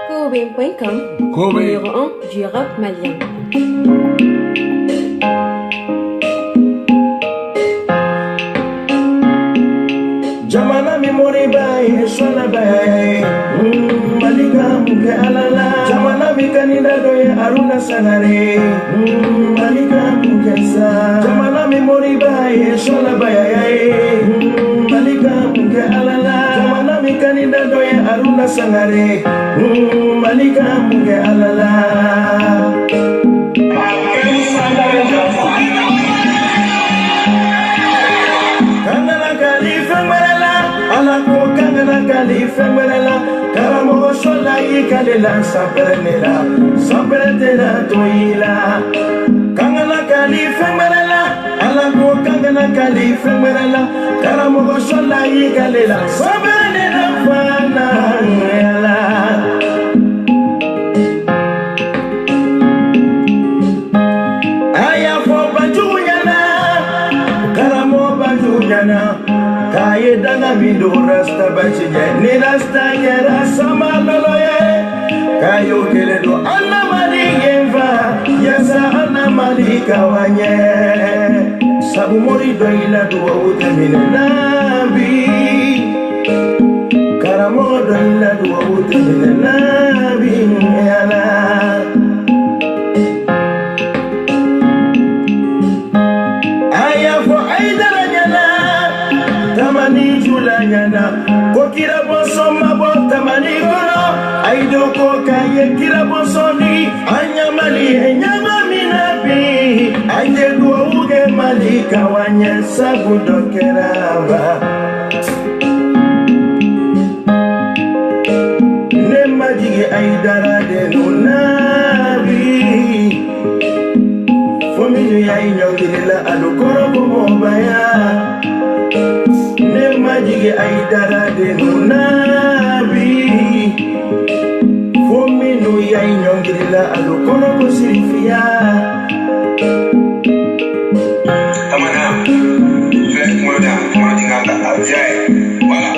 Kobe.com, numéro 1 du rap malien. Jamana mi mori baye sola baye malika muke alala jamana mi kanida doye aruna sanare malika muke sa jamana mi mori baye sola baye malika muke alala jamana mi kanida doye aruna sanare malika muke alala Kalifa Karamo sola y kalela Saperetera toila Kangana Kalifa ala ko kangana Kalifa Karamo sola y kalela Saperetera fana Aya fo bajunyana Karamo bajunyana Kaye dana bindo rasta bachiye ni rasta yera sama loloye kayo kele do anna mali yeva yasa anna mali kawanye sabu mori do ila do wote mine nabi karamo do ila do wote mine nabi yala aya fo aidara tamani julanyana ko kira boso mabo tamani kono aido ko kaye kira boso ni anyamali minabi aide do uge mali kawanya sabu dokeramba nemaji aidara de nunabi fominu ya inyongila adukoro bomobaya Nemajige aidara de nunabi Fominu ya inyongirila alukono kusirifia Tamana Fais kumada tingata abjaye Voilà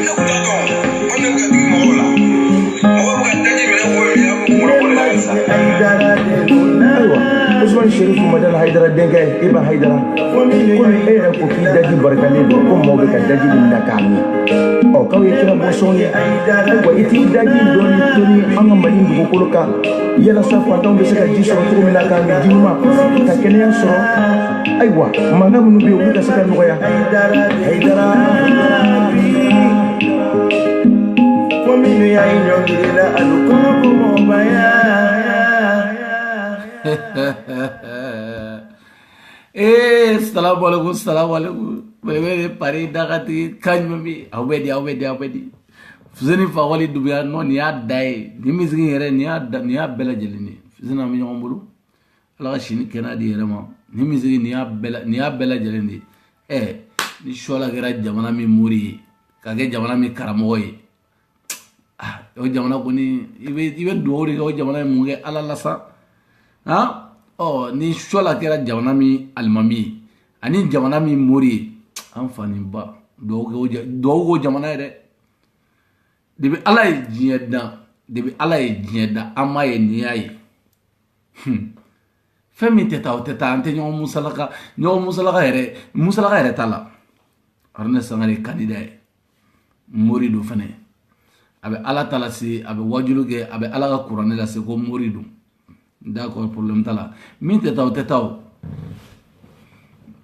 Nakutadon Mwana mkati mwola Mwa mkataji mene uwe Nemajige aidara de nunabi Usman Sharif Madal Haidara Dengue Iba Haidara Kun era ko ki daji barkale do ko mo be ka daji din nakami o ka wi kira bo soni Aidara ko iti daji doni anga malin du ko loka yela sa fa don be se ka ji so ko mi nakami juma ka kene so aywa mana munu be wu ka saka no ya Haidara ko mi no ya inyo ngila alu ko mo baya Assalamu alaikum. Bebe pare dagati kanjumi awbedi. Fuzeni fa wali dubiya no ni adai. Ni mizgin yere ni ya bela jelini. Fuzena mi ngombulu. Ala shini kena di yere ma. Ni mizgin ni ya bela jelini. Ni shola gera jamana mi muri. Kage jamana mi karamoy. O jamana koni ibe duori o jamana mi munge ala lasa. Ni shola kera jamana mi almami ani jamana mi muri amfani ba dogo jamana yere debi ala ye jieda amaye niyaye femi teta ante nyo musalaka yere tala arne sangare candidat muri do fane abe ala tala si abe wajuluge abe ala ka qur'an la se ko muri do d'accord problème tala min tetaw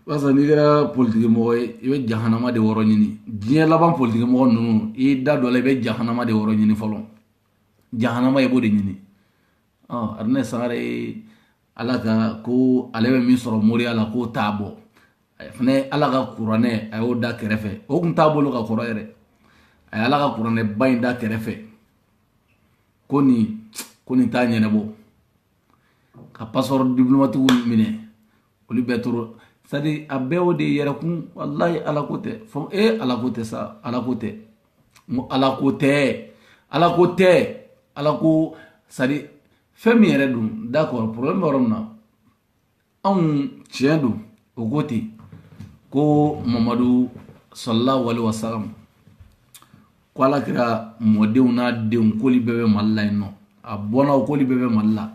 parce que ni kɛra politique mɔgɔ ye i bɛ jahanama de wɔrɔ ɲini diɲɛ laban politique mɔgɔ ninnu i da dɔ la i bɛ jahanama de wɔrɔ ɲini fɔlɔ jahanama i b'o de ɲini Arinɛ Sangare ala ka ko ale bɛ min sɔrɔ moriya la k'o t'a bɔ fana ala ka kuranɛ a y'o da kɛrɛfɛ o tun t'a bolo ka kɔrɔ yɛrɛ a ye ala ka kuranɛ ba in da kɛrɛfɛ ko nin t'a ɲɛnabɔ ka passeport diplomatique minɛ olu bɛɛ tora c'est-à-dire a bɛɛ o de yɛrɛkun wallahi ala ko tɛ fɔ ala ko tɛ sa ala ko tɛ ala ko tɛ ala ko c'est-à-dire fɛn min yɛrɛ dun d'accord problème bɛ yɔrɔ min na anw tiɲɛ don o ko ten ko Mamadu sallallahu alaihi wasallam ko ala kira mɔdenw n'a denw k'oli bɛɛ bɛ Mali la yen nɔ a bɔnna o k'oli bɛɛ bɛ Mali la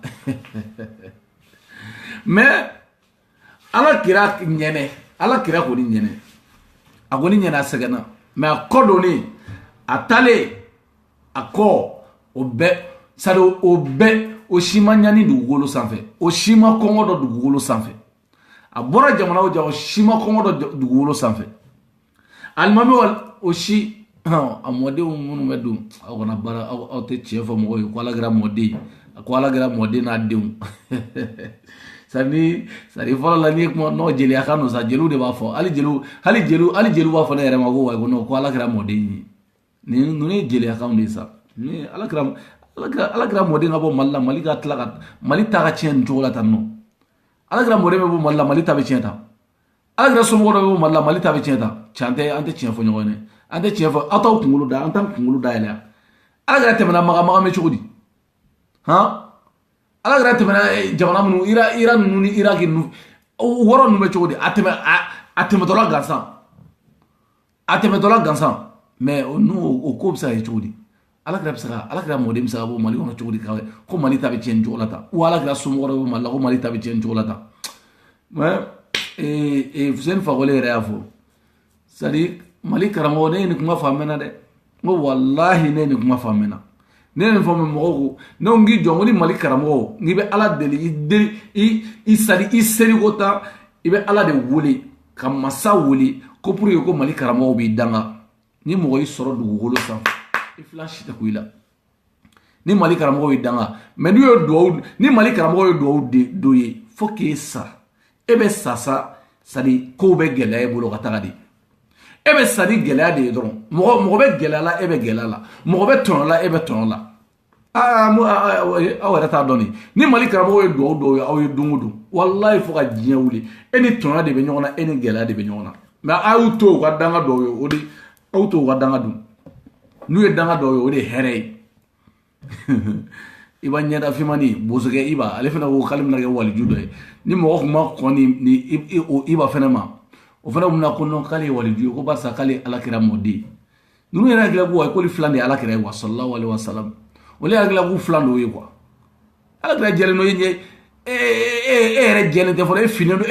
mais ala kira ɲɛnɛ ala kira kɔni ɲɛnɛ a kɔni ɲɛnɛ a sɛgɛnna mais a kɔ donni a taalen a kɔ o bɛɛ sari o bɛɛ o si ma ɲani dugukolo sanfɛ o si ma kɔngɔ dɔ dugukolo sanfɛ a bɔra jamana o jamana o si ma kɔngɔ dɔ dugukolo sanfɛ alimami o si a mɔdenw minnu bɛ don aw kana baara aw tɛ tiɲɛ fɔ mɔgɔw ye ko ala kɛra mɔden ko ala kɛra mɔden n'a denw sari fɔlɔ la ni kuma n'o jeliya kan no sa jeliw de b'a fɔ hali jeliw b'a fɔ ne yɛrɛ ma ko wa ko ala kɛra mɔden ye ninnu ye jeliya kan de sa ni ala kɛra mɔden ka bɔ Mali la Mali ka tila ka Mali ta ka tiɲɛ nin cogo la tan nɔ ala kɛra mɔden bɛ bɔ Mali la Mali ta bɛ tiɲɛ ta ala kɛra somɔgɔ dɔ bɛ bɔ Mali la Mali ta bɛ tiɲɛ ta can tɛ an tɛ tiɲɛ fɔ ɲɔgɔn ye an tɛ tiɲɛ fɔ aw t'aw kunkolo da an t'an kunkolo da yɛlɛ ala kɛra tɛmɛna maga mɛ cogo di ala kɛra tɛmɛna jamana minnu Ira ninnu ni Iraki ninnu wɔrɔ ninnu bɛ cogo di a tɛmɛtɔla gansan mais o ko bɛ se ka kɛ cogo di ala kɛra mɔden bɛ se ka bɔ Mali kɔnɔ cogo di ko Mali ta bɛ tiɲɛ nin cogo la tan wa ala kɛra somɔgɔ dɔ bɛ Mali la ko Mali ta bɛ tiɲɛ nin cogo la tan mais Fuseni Fakoli yɛrɛ y'a fɔ c'est à dire Mali karamɔgɔ ne ye nin kuma faamuya dɛ n ko walahi ne ye nin kuma faamuya ne ye nin fɔ mɔgɔw ko ne ko n k'i jɔ n ko ni Mali karamɔgɔ n'i bɛ ala deli i seri ko tan i bɛ ala de wele ka masa wele ko pour que ko Mali karamɔgɔ b'i danga ni mɔgɔ y'i sɔrɔ dugukolo sanfɛ i fila si tɛ ko i la ni Mali karamɔgɔ y'i danga mais ni Mali karamɔgɔ ye duwawu do ye fo k'e sa e bɛ sa sadi kow bɛ gɛlɛya e bolo ka taga de e bɛ sa ni gɛlɛya de ye dɔrɔn mɔgɔ bɛ gɛlɛya la e bɛ gɛlɛya la mɔgɔ bɛ tɔnɔ la e bɛ tɔnɔ la aw yɛrɛ t'a dɔn ni Mali karamɔgɔ ye duwawu dɔw ye aw ye don o don walayi fo ka diɲɛ wuli e ni tɔnɔ de bɛ ɲɔgɔn na e ni gɛlɛya de bɛ ɲɔgɔn na mais a y'u to u ka danga dɔw ye o de aw to u ka danga dun n'u ye danga dɔw ye o de ye hɛrɛ ye i b'a ɲɛda fimani bosokɛ i b'a ale fana ko k'ale bɛna kɛ waliju dɔ ye ni mɔgɔ tun ma kɔn ni i b'a fana ma o fana bɛna ko non k'ale ye waliju ye ko barisa k'ale ala kɛra mɔden ninnu yɛrɛ hakili ko k'olu filan de ye ala kɛra ye wa sallallahu alaihi wa sallam olu hakili k'u filan dɔw ye quoi ala kɛra jɛlen dɔ ye e yɛrɛ jɛlen tɛ fɔlɔ e finnen don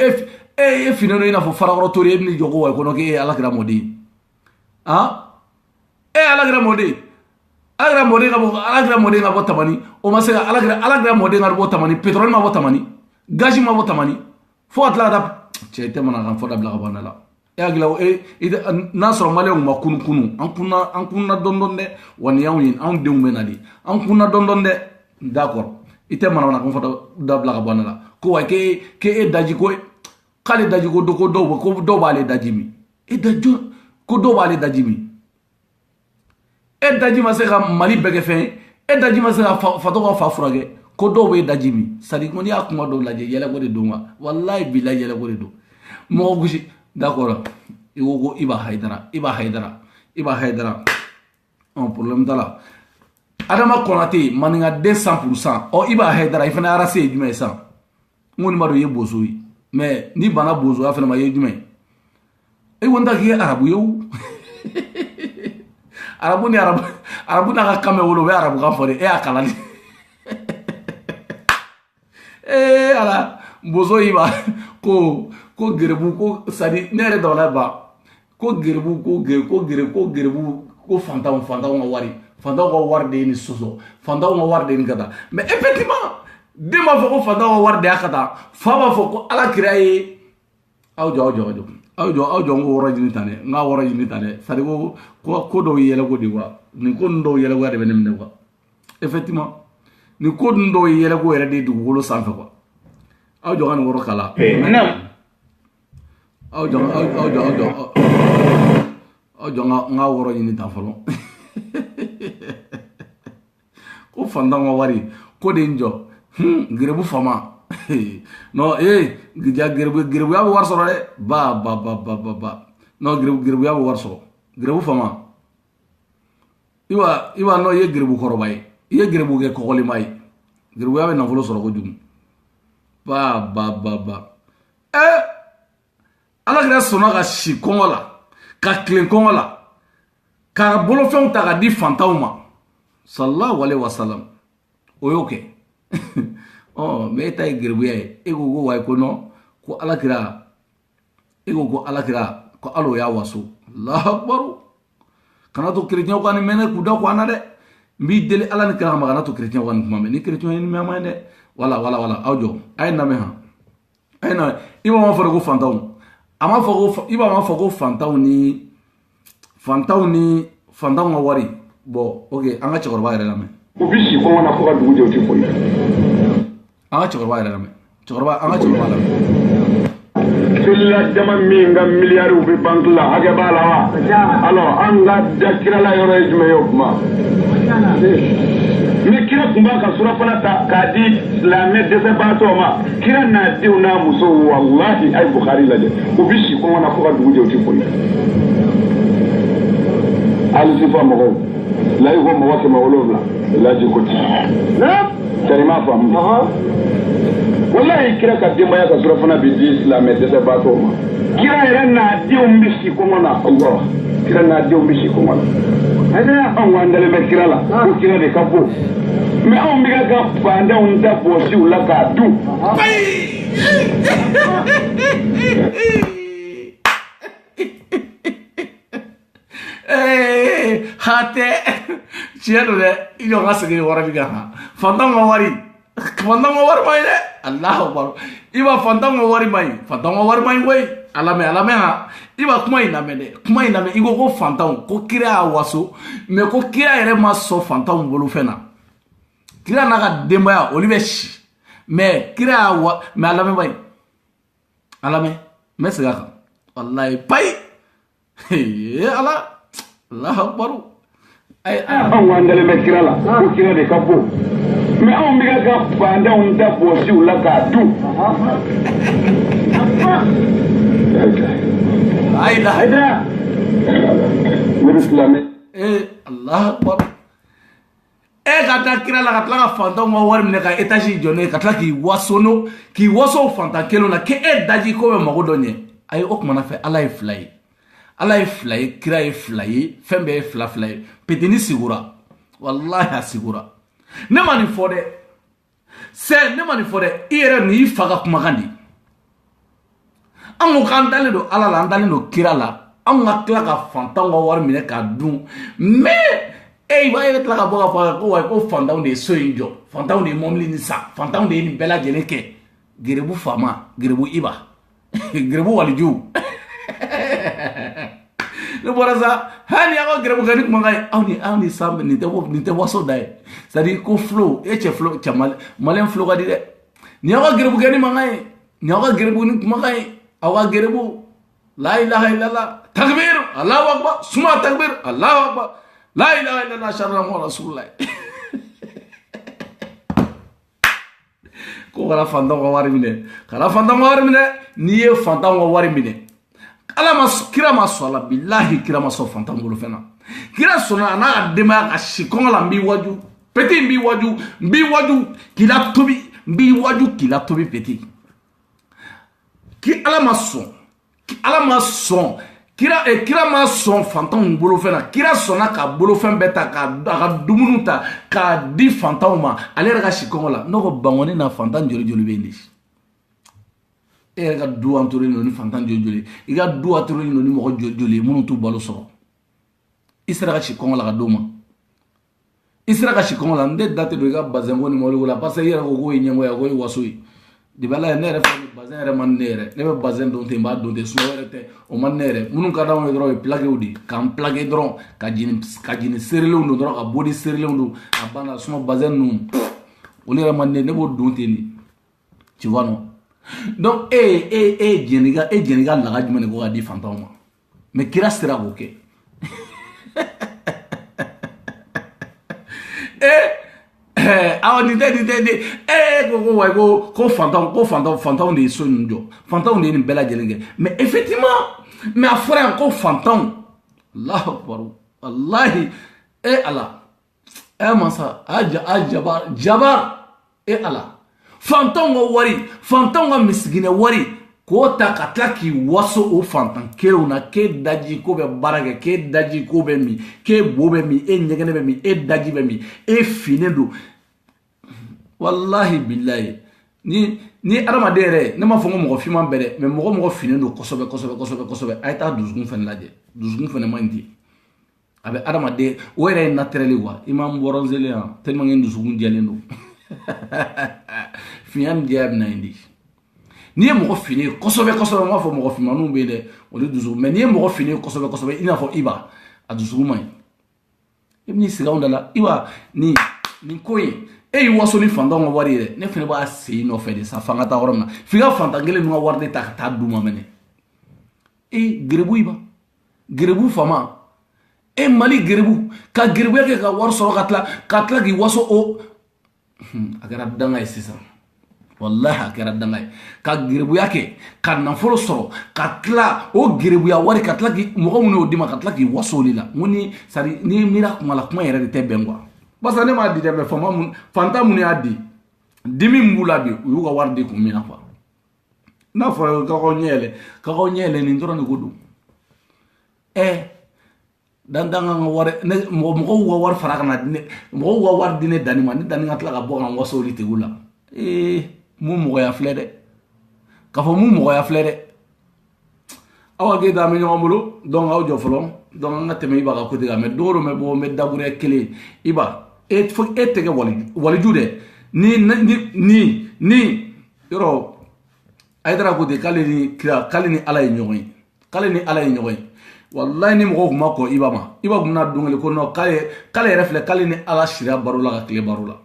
e finnen don i n'a fɔ farakɔrɔ tori e bɛ n'i jɔ ko wa ko k'e ye ala kɛra mɔden e ala kɛra mɔden ala kɛra mɔden ka bɔ Tamani o ma se ka ala kɛra mɔden ka bɔ Tamani pétrole ma bɔ Tamani gaz ma bɔ Tamani fo ka tila ka taa cɛ tɛ mana kan fɔ dabila ka bɔ an da la e hakili n'a sɔrɔ maliyɛnw ma kunun an kunna dɔɔni dɛ wa nin y'anw ye anw denw bɛ na de an kunna dɔɔni dɛ d'accord i tɛ mana kan fɔ dabila ka bɔ an da la ko wa k'e daji ko k'ale daji ko dɔw b'ale daji min e daji ko dɔw b'ale daji min e daji ma se ka Mali bɛɛ kɛ fɛn ye e daji ma se ka fatɔ ka fa furakɛ ko dɔw bɛ daji min sadi ko n'i y'a kuma dɔw lajɛ yɛlɛko de don wa walayi bilayi yɛlɛko de don mɔgɔ gosi d'accord i ko Iba Haidara problème t'a la Adama Konate maninka 200% Iba Haidara i fana arase ye jumɛn ye san n kɔni b'a dɔn i ye bozo ye mais ni bana bozoya fana ma ye jumɛn e ko n ta k'i ye arabu ye o arabu n'a ka kan bɛ wolo o bɛ arabu kan fɔ de e y'a kalan de ala bozo Iba ko gerebu ko sadi ne yɛrɛ dabala ba ko gerebu ko fantanw ka wari de ye ni soso fantanw ka wari de ye ni ka taa mais effectivement den b'a fɔ ko fantanw ka wari de y'a ka taa fa b'a fɔ ko ala kira ye aw jɔ n ko wɔrɔ ɲini tan dɛ n ka wɔrɔ ɲini tan dɛ sadi ko dɔw ye yɛlɛko de quoi nin ko ninnu dɔw ye yɛlɛko de bɛ ne minɛ quoi effectivement nin ko ninnu dɔw ye yɛlɛko yɛrɛ de ye dugukolo sanfɛ quoi aw jɔ ka nin wɔrɔ kala aw jɔ n ka wɔrɔ ɲini tan fɔlɔ ko fantanw ka wari ko de n jɔ gerebu fama non gerebuya bɛ wari sɔrɔ dɛ ba non gerebuya bɛ wari sɔrɔ gerebu fama iba non i ye gerebu kɔrɔba ye i ye gerebu kɛ kɔgɔlima ye gerebuya bɛ nafolo sɔrɔ kojugu ba ala kɛra sɔnna ka si kɔngɔ la ka tilen kɔngɔ la ka bolofɛnw ta ka di fantanw ma sallallahu alaihi wasallam o y'o kɛ mais e ta ye geribuya ye e ko ko wayi ko non ko alakira e ko alakira ko alo y'a waso Allahu akbar kana to chrétien ko ni mene ku da ko ana de mbi deli ala ni kira ma kana to chrétien ko ni kuma ni chrétien ni ma de wala awjo ay na me ha ay na iba ma fo ko fantaw ama fo ko iba ma fo ko fantaw ni nga wari bo okay anga chokor ba yere la me ko bisi ko wana ko du je ti ko anga chokor ba yere la me anga chokor ba la silla jama mi ngam milliard bi bank la hage bala wa alors an la dakira la yoro ejme yobma ni kira kumba ka sura fana ta ka di la me de ba to ma kira na di una muso wallahi ay bukhari la de ko bisi ko wana ko du je ti ko ali sifa mo la yugo mo wake ma wolobla la ji ko ti na tarima fam wallahi kira ka dimba ya ka sura fana bi di islam de ba to ma kira era na di umbisi ko mona Allah kira na di umbisi ko mona ada an wandale me kira la ko kira de ka bo me an mi ga banda un da bo si ula ka du hate cielo de ilo ngasigi wara biga ha fantam wari mai de Allah akbar iba fantam wari mai wey alame ha iba kuma ina me igo ko fantam ko kira waso me ko kira ere ma so fantam bolu fena kira na ga dembaya oliveshi me kira wa me alame me siga wallahi pai Allah akbar ay an wandale me kira la ko kira de ka bo me an mi ga banda un da bo si ula ka du ay la ada islam Allah akbar kata kira la katla ka fantan wa wari mine ka etage jone katla ki waso fantan kelo na ke daji ko me mago donye ay ok mana fe ala fly ala ye fila ye kira ye fila ye fɛn bɛɛ ye fila ye petini sigura wallahi a sigura ne ma nin fɔ dɛ i yɛrɛ ni i fa ka kumakan di an ko k'an dalen don ala la an dalen don kira la an ka tila ka fantanw ka wari minɛ k'a dun mais i b'a ye tila ka bɔ ka fɔ ko wayi ko fantanw de ye so in jɔ fantanw de ye mɔbili nin san fantanw de ye nin bɛɛ lajɛlen kɛ gerebu fama gerebu iba gerebu waliju ne bɔra sa hali aw gɛrɛbu kɛ ni kumakan ye aw ni san nin tɛ waso da ye c'est à dire ko flow cɛ flow cɛ maliyɛn flow ka di dɛ ni aw ka gɛrɛbu kɛ ni mankan ye ni aw ka gɛrɛbu ni kumakan ye aw ka gɛrɛbu la ilaha illallah takbir allahu akbar suma takbir allahu akbar la ilaha illallah sharra mu rasulullah ko kana fantan ka wari minɛ n'i ye fantan ka wari minɛ kira ma sɔn a la bilahi kira ma sɔn fantan bolo fɛn na kira sɔnna a n'a ka denbaya ka si kɔngɔ la n b'i waju peti n b'i waju k'i la tobi peti ala ma sɔn kira ma sɔn fantanw bolo fɛn na kira sɔnna ka bolofɛn bɛɛ ta a ka dumuni ta k'a di fantanw ma ale yɛrɛ ka si kɔngɔ la ne ko bangɔni na fantan joli bɛ yen de e yɛrɛ ka du entouré ni fantan joli i ka du entouré ni mɔgɔ joli minnu t'u balo sɔrɔ i sera ka si kɔngɔ la ka d'o ma i sera ka si kɔngɔ la n tɛ da tɛ don i ka bazɛn ko ni mɔbili la parce que i yɛrɛ ko k'o ye ɲɛngoya ko ye waso ye depi ala ye ne yɛrɛ fɛ bazɛn yɛrɛ man ne yɛrɛ ne bɛ bazɛn dɔn ten n b'a dɔn ten suma wɛrɛ tɛ o man ne yɛrɛ minnu ka d'anw ye dɔrɔn o ye plaquew de k'an plaqué dɔrɔn ka jini serelenw don dɔrɔn ka body serelenw don a banna suma bazɛn ninnu olu yɛrɛ man ne b'o don ten de tu vois non donc e jɛn'i ka laga jumɛn de ko ka di fantanw ma mais kira sera k'o kɛ awa nin tɛ ko wayi ko fantanw de ye so ninnu jɔ fantanw de ye nin bɛɛ lajɛlen kɛ mais effectivement mais a fɔra yan ko fantanw Allahu akbar wallahi ala masa a jabar ala fantanw ka wari fantanw ka misiginɛ wari k'o ta ka tila k'i waso o fantan kelenw na k'e daji ko bɛ baara kɛ k'e daji ko bɛ min k'e bo bɛ min e ɲɛgɛnɛ bɛ min e daji bɛ min e finnen don wallahi billahi ni adamaden yɛrɛ ne m'a fɔ ko mɔgɔ finman bɛɛ dɛ mais mɔgɔ finnen don kosɛbɛ kosɛbɛ kosɛbɛ kosɛbɛ a ye taa dusukun fɛnɛ lajɛ dusukun fɛnɛ man ɲi a bɛ adamaden o yɛrɛ ye naturel quoi i ma n bɔrɔnzelen yan tellement que n dusukun jɛlen don finya min jɛya bɛ na yen de n'i ye mɔgɔ finne kosɛbɛ kosɛbɛ n b'a fɔ mɔgɔ finmaninw bɛ yen dɛ olu dusukun mais n'i ye mɔgɔ finne kosɛbɛ kosɛbɛ i n'a fɔ Iba a dusukun man ɲi i bɛ n'i sigi anw da la Iba nin ko in e y'i waso ni fantanw ka wari ye dɛ ne fana b'a sen nɔfɛ de sa fanga ta yɔrɔ min na f'i ka fantan kelen ninnu ka wari de ta ka taa d'u ma mɛnɛ gerebu Iba gerebu fama Mali gerebu ka gerebuya kɛ ka wari sɔrɔ ka tila k'i waso o a kɛra danga ye sisan wallahi a kɛra danga ye ka gerebuya kɛ ka nafolo sɔrɔ ka tila o gerebuya wari ka tila k'i mɔgɔ minnu y'o d'i ma ka tila k'i waso o de la n ko ni mira kuma la kuma yɛrɛ de tɛ bɛn quoi parce que ne m'a di dɛ mais fantan minnu y'a di dimi min b'u la bi u y'u ka wari di kun min na quoi n'a fɔra k'aw ɲɛ yɛlɛ nin dɔrɔn de ko don dandan ka wari mɔgɔw ka wari fara ka na mɔgɔw ka wari di ne danni ma ne danni ka tila ka bɔ ka n waso olu tigiw la mun mɔgɔya filɛ dɛ k'a fɔ mun mɔgɔya filɛ dɛ aw ka kɛ an bɛ ɲɔgɔn bolo donc aw jɔ fɔlɔ donc an ka tɛmɛ Iba ka côté kan mais don o don n bɛ bɔ n bɛ daburuya kelen Iba e tɛ kɛ waliju dɛ ni yɔrɔ Hayidara ko ten k'ale ni kira k'ale ni Ala ye ɲɔgɔn ye wallahi ni mɔgɔw tun ma kɔn Iba ma Iba tun bɛna dɔnkili ko non k'ale yɛrɛ filɛ k'ale ni Ala sira baro la ka tile baro la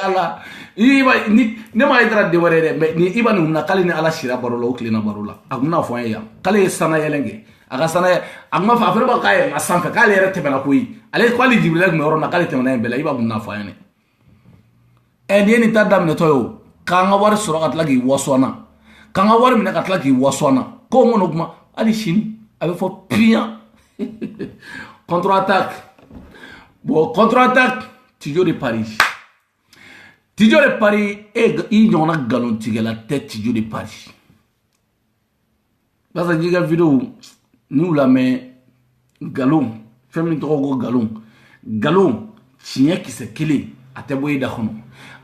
Ala Iba ne ma Hayidara den wɛrɛ dɛ mais ni Iba nin na k'ale ni Ala sira baro la o tilenna baro la a tun bɛna fɔ an ye yan k'ale ye sanayɛlɛn kɛ a ka sanayɛ a tun b'a fɔ a fana b'a k'a yɛlɛnna sanfɛ k'ale yɛrɛ tɛmɛna koyi ale k'ale Jibirila tun bɛ yɔrɔ min na k'ale tɛmɛna yen bɛɛ la Iba tun bɛna fɔ an ye dɛ nin ye nin ta daminɛtɔ ye o k'an ka wari sɔrɔ ka tila k'i waso an na k'an ka wari minɛ ka tila k'i waso an na ko n kɔnɔ kuma hali sini a bɛ fɔ piyan contre-attaque bon contre-attaque Tijo de Paris i ɲɔgɔnna nkalontigɛla tɛ Tijo de Paris parce que n'i ka vidéo n'i y'u lamɛn nkalon fɛn min tɔgɔ ko nkalon tiɲɛ kisɛ kelen a tɛ bɔ i da kɔnɔ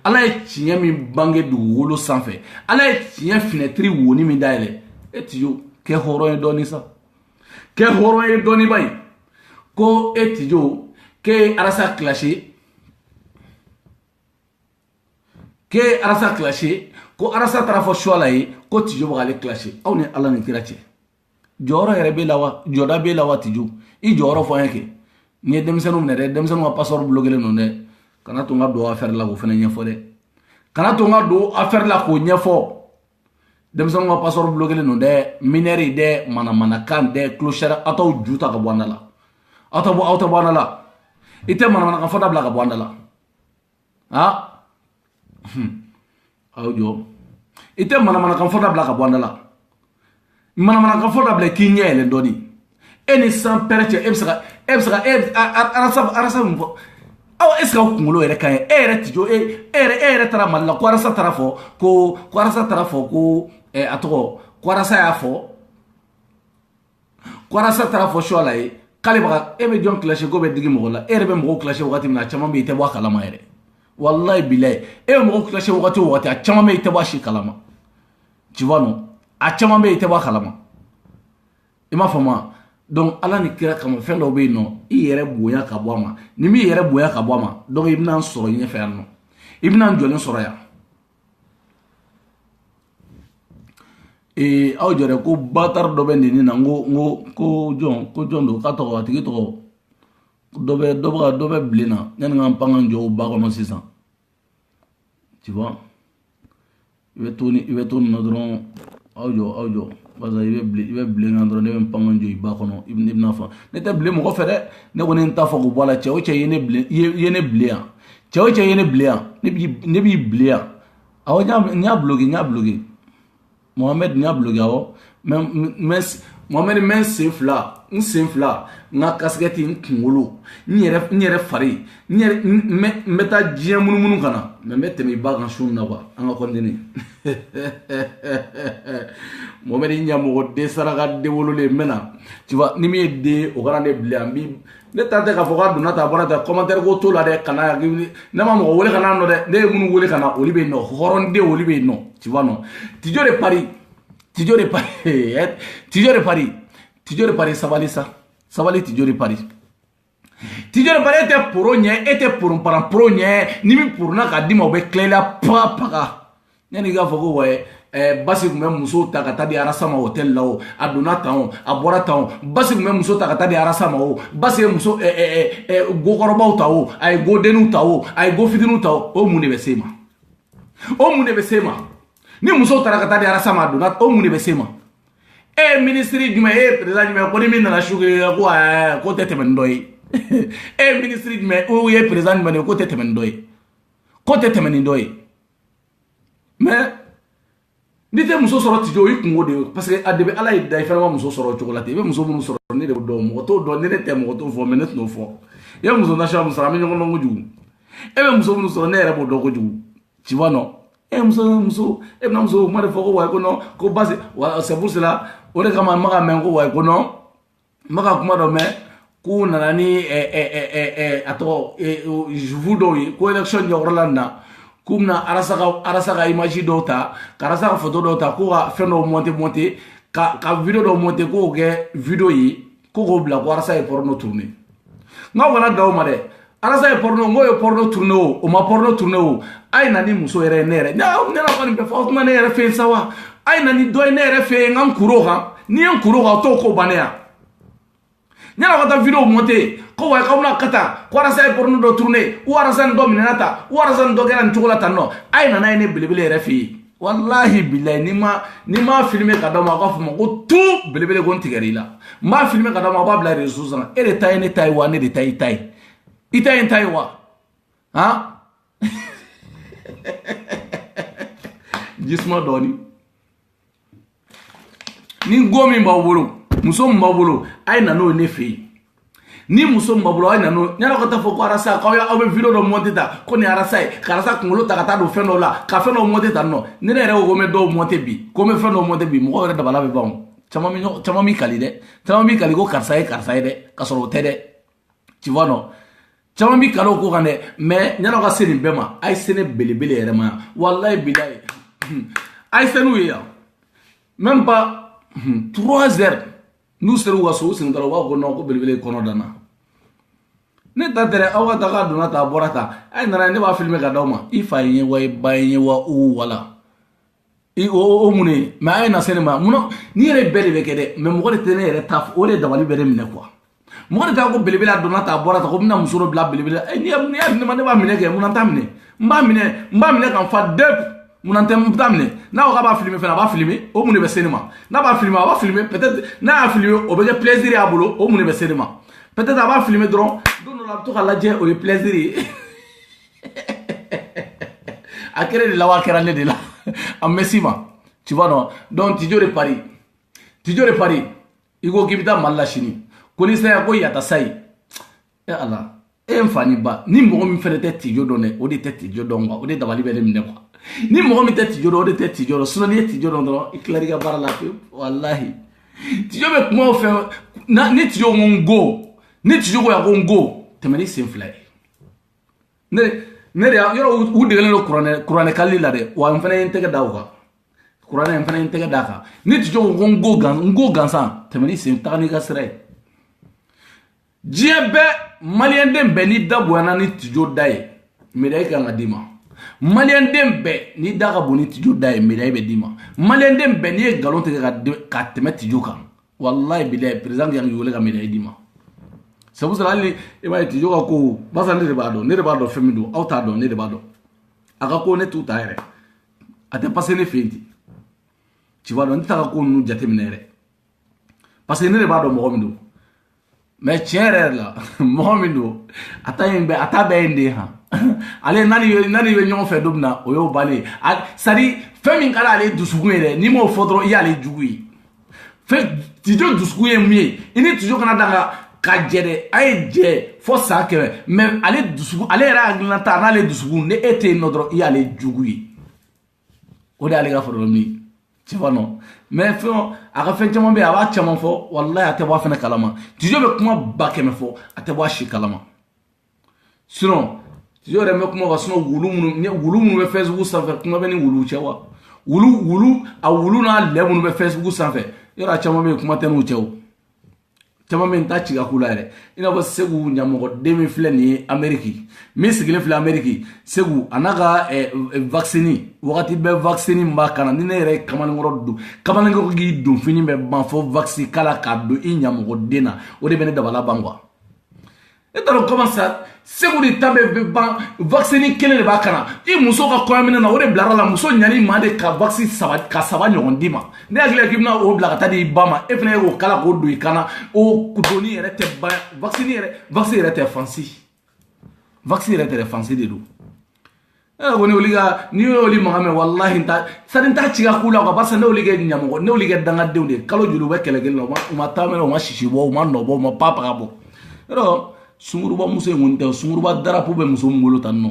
Ala ye tiɲɛ min bange dugukolo sanfɛ Ala ye tiɲɛ fenêtre woni min dayɛlɛ Tijo kɛ hɔrɔn ye dɔɔni sa kɛ hɔrɔn ye dɔɔni ba ye ko Tijo k'e Arasa clashé ko Arasa taara fɔ Suala ye ko Tijo bɛ k'ale clashé aw ni Ala ni kira cɛ jɔyɔrɔ yɛrɛ b'e la wa jɔda b'e la wa Tijo i jɔyɔrɔ fɔ an ye kɛ n'i ye denmisɛnninw minɛ dɛ denmisɛnninw ka passeport bloquelen don dɛ kana to n ka don affaire la k'o fana ɲɛfɔ dɛ kana to n ka don affaire la k'o ɲɛfɔ denmisɛnninw ka passeport bloquelen don dɛ minɛri dɛ manamanakan dɛ clochard aw t'aw ju ta ka bɔ an da la aw tɛ bɔ an da la i tɛ manamanakan fɔ dabila ka bɔ an da la aw jɔ i tɛ manamanakan fɔ dabila ka bɔ an da la manamanakan fɔ dabila k'i ɲɛ yɛlɛ dɔɔni e ni san pɛrɛ cɛ e bɛ se ka Arasa min fɔ aw est-ce que aw kunkolo yɛrɛ ka ɲi e yɛrɛ Tijo e yɛrɛ taara Mali la ko Arasa taara fɔ ko a tɔgɔ ko Arasa y'a fɔ ko Arasa taara fɔ Suala ye k'ale bɛ e bɛ jɔn clashé ko bɛ digi mɔgɔ la e yɛrɛ bɛ mɔgɔw clashé wagati min na a caman bɛ i tɛ bɔ a kalama yɛrɛ wallahi billahi e bɛ mɔgɔw clashé wagati o wagati a caman bɛ i tɛ bɔ a si kalama tu vois non a caman bɛ i tɛ bɔ a kalama i m'a faamu donc Ala ni kira kama fɛn dɔw bɛ yen nɔ i yɛrɛ bonya ka bɔ a ma ni min yɛrɛ bonya ka bɔ a ma donc i bɛna n sɔrɔ ɲɛfɛ yan nɔ i bɛna n jɔlen sɔrɔ yan aw jɔrɛ ko batard dɔ bɛ neni na ko jɔn don k'a tɔgɔ a tigi tɔgɔ dɔ bɛ bilen na yanni k'an pan k'an jɔ o ba kɔnɔ sisan tu vois i bɛ to nin na dɔrɔn aw jɔ parce que i bɛ bilen kan dɔrɔn ne bɛ n pan k'an jɔ i ba kɔnɔ i bɛna fa ne tɛ bilen mɔgɔ fɛ dɛ ne kɔni n t'a fɔ k'o bɔ a la cɛ o cɛ ye ne bilen yan cɛ o cɛ ye ne bilen yan ne b'i bilen yan awɔ n y'a bloqué Mohamed n y'a bloqué awɔ mais Mohamed n sen fila n sen fila n ka casquette n kunkolo n yɛrɛ fari n bɛ taa diɲɛ munumunu ka na mais n bɛ tɛmɛ i ba kan su na quoi an ka continuer Mohamed ɲamɔgɔ den saraka den wololen n bɛ na tu vois ni min ye den o kana ne bila n bi ne ta tɛ k'a fɔ k'a donna ta a bɔra ta commentaire ko t'o la dɛ kana ne ma mɔgɔ wele ka na nɔ dɛ ne ye minnu wele ka na olu bɛ yen nɔ hɔrɔnden olu bɛ yen nɔ tu vois non Tidjo de Paris Tidjo de Paris sabali sa sabali Tidjo de Paris était pour était pour un parent pro ni mi pour na ka di ma o bɛ tila la paga yani ka fɔ ko ouais basi kun bɛ muso ta ka taa di Arasama hôtel la o a donna tan o a bɔra tan o basi kun bɛ muso ta ka taa di Arasama o basi ye muso gokɔrɔbaw ta o a ye godenniw ta o a ye gofitininw ta o mun de bɛ se ma o mun de bɛ se ma ni muso taara ka taa di Arasama a donna o mun de bɛ se ma ministre jumɛn président jumɛn ko ni min nana su ko tɛ tɛmɛ ni dɔ ye ministre jumɛn ou ye président jumɛn ko tɛ tɛmɛ ni dɔ ye ko tɛ tɛmɛ ni dɔ ye mais ni tɛ muso sɔrɔ Tidjo o y'i kungo de ye parce que a de bɛ Ala ye da i fana ma muso sɔrɔ o cogo la ten i bɛ muso minnu sɔrɔ ne de b'o dɔn mɔgɔ t'o dɔn ne tɛ mɔgɔ t'o fɔ mais ne tɛn'o fɔ i bɛ muso nasiya min sɔrɔ an bɛ ɲɔgɔn dɔn kojugu e bɛ muso minnu sɔrɔ ne yɛrɛ b'o dɔn kojugu tu vois non muso e bɛna muso kuma de fɔ ko wayi ko non ko basi c'est pour cela o de kama n ma ka mɛn ko wayi ko non n ma ka kuma dɔ mɛn k'u nana ni a tɔgɔ jufu dɔw ye ko élection jɔyɔrɔ la nin na k'u bɛna Arasa ka image dɔw ta ka Arasa ka photo dɔw ta ko ka fɛn dɔw monter ka video dɔw monter k'o kɛ video ye ko k'o bila ko Arasa ye porno tourner n ka kana da o ma dɛ Arasa ye porno n ko ye porno tourner o ma porno tourner o a ye na ni muso yɛrɛ ye ne yɛrɛ ne na kɔni bɛ fɔ o tuma ne yɛrɛ fɛ yen sa wa a ye na ni dɔ ye ne yɛrɛ fɛ yen n ka n kuru o kan n'i ye n kuru o kan o t'o ko bannen yan ɲana ka taa video monter ko wa k'aw bɛna ka taa ko Arasa ye porno dɔ tourner ou Arasa ni dɔ minɛna ta ou Arasa ni dɔ kɛra nin cogo la tan nɔ a ye nana ye ne belebele yɛrɛ fɛ yen wallahi bilahi ni ma filmer ka d'aw ma a k'a fɔ ma ko tout belebele ko n tigɛr'i la n b'a filmer ka d'aw ma a b'a bila réseau sanfɛ e de ta ye ne ta ye wa ne de ta ye i ta ye i ta ye n ta ye wa han jisuma dɔɔni ni go min b'aw bolo muso min b'aw bolo a ye na n'o ye ne fɛ yen ni muso min b'aw bolo a ye na n'o ɲana ka taa fɔ ko Arasa k'aw bɛ video dɔ monter ta ko nin Arasa ye ka Arasa kunkolo ta ka taa don fɛn dɔw la ka fɛn dɔw monter tan nɔ ne yɛrɛ ko n bɛ dɔw monter bi ko n bɛ fɛn dɔw monter bi mɔgɔw yɛrɛ dabala bɛ ban o caman b'i kali dɛ caman b'i kali ko karisa ye dɛ ka sɔrɔ o tɛ dɛ tu vois non caman b'i kali o ko kan dɛ mais ɲana ka se nin bɛɛ ma a ye se ne belebele yɛrɛ ma yan wallahi bilahi a ye se n'u ye yan même pas 3 heures n'u sera u ka so u segin dɔrɔn u b'a fɔ ko non ko belebele kɔnɔ danna ne ta tɛrɛ aw ka taa k'a donna ta a bɔra ta a ye nana ne b'a filmer ka d'aw ma i fa ye n ye wa i ba ye n ye wa wala o mun ye mais a ye na se ne ma munna ni yɛrɛ bɛɛ de bɛ kɛ dɛ mais mɔgɔ de tɛ ne yɛrɛ ta o de dabali bɛ ne minɛ quoi mɔgɔ de t'a ko belebele a donna ta a bɔra ta ko bɛna muso dɔ bila belebele n'i y'a di ne ma ne b'a minɛ kɛ munna n t'a minɛ n b'a minɛ ka n fa dep munna n t'a minɛ n'a ko k'a b'a filmer fɛnɛ a b'a filmer o mun de bɛ se ne ma n'a b'a filmer a b'a filmer peut-être n'a y'a filmer o bɛ kɛ plaisir y'a bolo o mun de bɛ se ne ma peut-être a b'a filmer dɔrɔn don dɔ la a bɛ to ka lajɛ o ye plaisir ye a kɛra de la wa a kɛra ne de la a mɛ si ma tu vois non donc Tidjo de Paris i ko k'i bɛ taa Mali la sini ko ni saya ko yata sayi Ala n fa ni ba ni mɔgɔ min fɛnɛ tɛ Tidjo dɔn dɛ o de tɛ Tidjo dɔn quoi o de dabali bɛ ne minɛ quoi ni mɔgɔ min tɛ Tidjo dɔn o de tɛ Tidjo dɔn sinon n'i ye Tidjo dɔn dɔrɔn i tilala i ka baara la pewu walahi Tidjo bɛ kuma o fɛ ni Tidjo ko n go ni Tidjo ko yan ko n go tɛmɛ ni sen fila ye ne de yɔrɔ u degelen don kuranɛ kalili la dɛ wa n fɛnɛ ye n tɛgɛ da o kan kuranɛ n fɛnɛ ye n tɛgɛ da a kan ni Tidjo ko n go gansan tɛmɛ ni sen taga n'i ka sira ye diɲɛ bɛɛ maliyɛn den bɛɛ n'i da bonyana ni Tidjo da ye médaille kan ka d'i ma maliyɛn den bɛɛ n'i da ka bon ni Tidjo da ye médaille bɛ d'i ma maliyɛn den bɛɛ n'i ye nkalon tigɛ ka tɛmɛ Tidjo kan wallahi bilahi président kan k'i wele ka médaille d'i ma c'est pour cela hali i b'a ye Tidjo ka ko barisa ne de b'a dɔn fɛn min don aw t'a dɔn ne de b'a dɔn a ka ko ne t'u ta yɛrɛ a tɛ passer ne fɛ yen ten tu vois donc n tɛ taa ka ko ninnu jateminɛ yɛrɛ parce que ne de b'a dɔn mɔgɔ min don mais tiɲɛ yɛrɛ la mɔgɔ min don a ta bɛɛ ye n den han ale nani bɛ ɲɔgɔn fɛ don min na o y'o bannen c'est à dire fɛn min ka d'ale dusukun ye dɛ n'i m'o fɔ dɔrɔn i y'ale jugu ye fait studio dusku ye mieux ini toujours kana daga ka jede ay je fo sa ke mais ale dusku ale ra aglanta na ale dusku ne était notre y ale juguyi o de ale ga foro mi tu vois non mais fo aga fen chama be aba chama fo wallahi ate wa fena kalama studio be kuma ba ke me fo ate wa shi kalama sinon studio re me kuma wa sinon wulu mun be Facebook sanfɛ kuma be ni wulu chewa wulu a wulu na lebunu be Facebook sanfɛ yora chama be kuma tenu chewo chama men ta chiga kula yɛrɛ ina ba segu nyamogo demi filɛ ni Ameriki mi sigilen filɛ Ameriki segu anaka vaccine wakati bɛ vaccine mba kana ni ne yɛrɛ kamalenkɔrɔ don kamalenkɔrɔ k'i don fini bɛ ban fo vaccine kala ka don i nyamogo den na o de bɛ ne dabala ban quoi e t'a dɔn comment ça segu de ta bɛ ban vaccine kelen de b'a kana i muso ka kɔɲɔminɛ na o de bilara la muso ɲani ma de ka vaccine saba ɲɔgɔn d'i ma ne hakili k'i bɛna o bila ka taa di i ba ma e fana ye o kala k'o don i kana o doni yɛrɛ tɛ ban vaccine yɛrɛ tɛ fansi vaccine yɛrɛ tɛ fansi de don ko ne oli ka ni oli maga mɛ wallahi sani n t'a ci ka k'u la parce que ne oli kɛ ɲamɔgɔ ne oli kɛ dangadenw de kalo joli u bɛ kɛlɛ kelen na u ma taa mɛnɛ u ma sisi bɔ u ma nɔ bɔ u ma papa ka bɔ yɔrɔ sunguruba muso in tɛ sunguruba darapo bɛ muso min bolo tan nɔ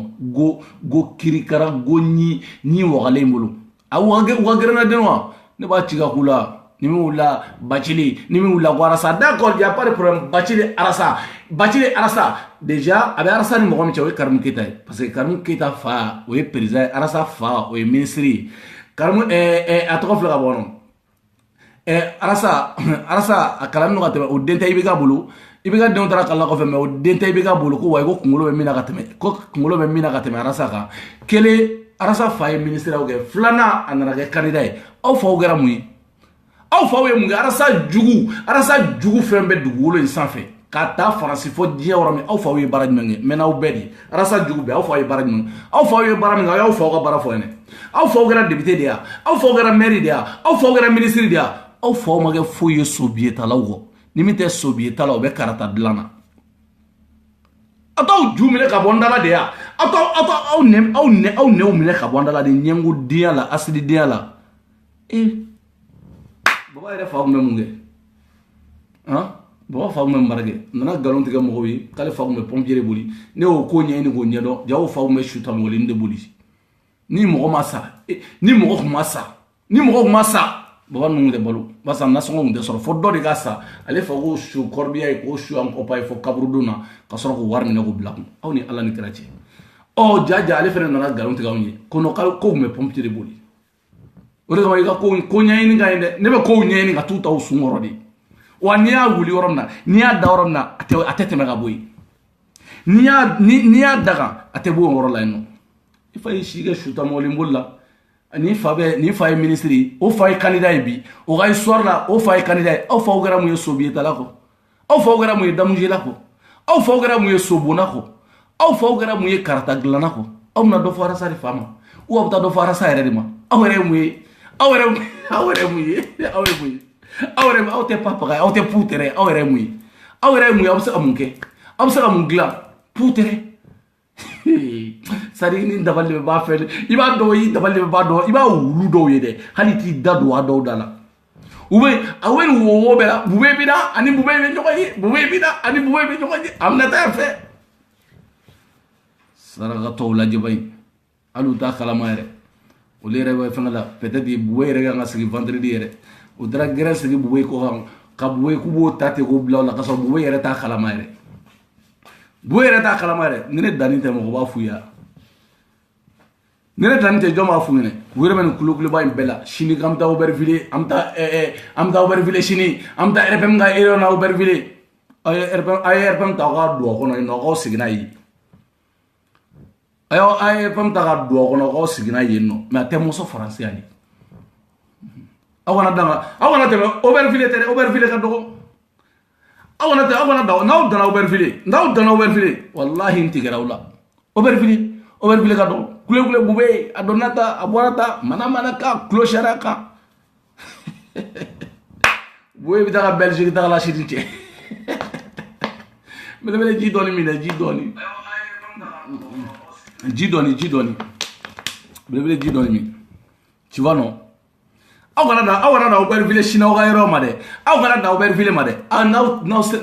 go kirikara go ni wagalen bolo a wa gɛrɛna den wa ne b'a ci ka k'u la ni min wulila Bacili ni min wulila ko Arasa d'accord y a pas de problème Bacili Arasa déjà a bɛ Arasa ni mɔgɔ min cɛ o ye Karimu Keyita ye parce que Karimu Keyita fa o ye président ye Arasa fa o ye ministre ye Karimu a tɔgɔ filɛ ka bɔ nɔ Arasa a kalan min ka tɛmɛ o den tɛ IBK bolo IBK denw taara kalan kɔfɛ mais o den tɛ IBK bolo ko wa ko kunkolo bɛ min na ka tɛmɛ Arasa kan kelen Arasa fa ye ministre kɛ filanan a nana kɛ candidat ye aw faw kɛra mun ye aw faw ye mun kɛ Arasa jugu fɛn bɛɛ dugukolo in sanfɛ ka taa Faransi fo diɲɛ yɔrɔ min aw faw ye baara jumɛn kɛ mɛ n'aw bɛɛ de Arasa jugu bɛɛ aw faw ye baara jumɛn kɛ aw faw ye baara min kɛ aw y'aw faw ka baara fɔ ɲɛnɛ aw faw kɛra député de ya aw faw kɛra maire de ya aw faw kɛra ministre de ya aw faw ma kɛ foyi ye sobiyetalaw kɔ ni min tɛ sobiyetala o bɛ karata dilan na aw t'aw ju minɛ ka bɔ n dala de ya aw nɛw minɛ ka bɔ n dala de ɲɛngo denya la asidi denya la baba yɛrɛ fa kun bɛ mun kɛ baba fa kun bɛ mara kɛ nana nkalon tigɛ mɔgɔw ye k'ale fa kun bɛ pompier boli ne y'o ko ɲɛɲini k'o ɲɛdɔn jawo fa kun bɛ suta mɔgɔlen de boli ni mɔgɔ ma sa ni mɔgɔ kun ma sa baba ninnu tɛ balo barisa nasɔngɔ kun tɛ sɔrɔ fo dɔ de ka sa ale fa ko su kɔrɔbiya ye k'o su an kɔpa ye fo kaburudon na ka sɔrɔ k'o wari minɛ k'o bila kun aw ni ala ni kira cɛ jaja ale fana nana nkalon tigɛ anw ye ko ko kun bɛ pompier de boli o de kama i ka ko ɲɛɲini ka ye dɛ ne bɛ kow ɲɛɲini ka t'u ta o sun kɔrɔ de wa n'i y'a wuli yɔrɔ min na n'i y'a da yɔrɔ min na a tɛ tɛmɛ ka bɔ yen n'i y'a da kan a tɛ bɔ o yɔrɔ la yen nɔ i fa y'i si kɛ suta mɔlen boli la ni fa ye ministre ye o fa ye candidat ye bi o ka histoire la o fa ye candidat ye aw faw kɛra mun ye sobiyetala kɔ aw faw kɛra mun ye damujela kɔ aw faw kɛra mun ye sobona kɔ aw faw kɛra mun ye karata dilanna kɔ aw bɛna dɔ fɔ Arasa de fa ma ou aw bɛ taa dɔ fɔ Arasa yɛrɛ de ma aw yɛrɛ ye mun ye aw tɛ papa aw tɛ putere aw yɛrɛ ye mun ye aw bɛ se ka mun kɛ aw bɛ se ka mun dilan putere sadi ni dabali bɛ b'a fɛ i b'a dɔn i dabali bɛ b'a dɔn i b'a wulu dɔw ye dɛ hali t'i da don a dɔw da la u bɛ ni wo bɛɛ la bube bɛ na ani bube bɛ ɲɔgɔn ye a bɛna taa yan fɛ sarakatɔw lajɛba in hali u t'a kalama yɛrɛ olu yɛrɛ bɛ fɛngɛ la peut-être bube yɛrɛ kan ka sigi vendredi yɛrɛ u taara gɛrɛ sigi bube kɔ kan ka bube k'u b'o ta ten k'o bila o la ka sɔrɔ bube yɛrɛ t'a kalama yɛrɛ bube yɛrɛ t'a kalama yɛrɛ ni ne danni tɛ mɔgɔ b'a f'u ye ni ne danni tɛ jɔn b'a f'u ɲɛna u yɛrɛ bɛ nin kulokuloba in bɛɛ la sini k'an bɛ taa Aubervilliers an bɛ taa Aubervilliers sini an bɛ taa RPM ka réunion na Aubervilliers a ye RPM ta ka don a kɔnɔ yen nɔ k'aw sigi n'a ye a ye RPM ta ka don a kɔnɔ k'aw sigi n'a ye nɔ mais a tɛ mɔsɔn faransi yan aw kana tɛmɛ Aubervilliers tɛ dɛ Aubervilliers ka dɔgɔ aw kana da n'aw danna Aubervilliers wallahi n tigɛra aw la Aubervilliers ka dɔgɔ kule bube a donna ta a bɔra ta mana ka clochara kan bube bɛ taa Belgique ta la sini cɛ belebele ji dɔɔni min dɛ ji dɔɔni belebele ji dɔɔni min tu vois non aw kana na Aubervilliers Chine aw ka yɔrɔ ma dɛ aw kana na Aubervilliers ma dɛ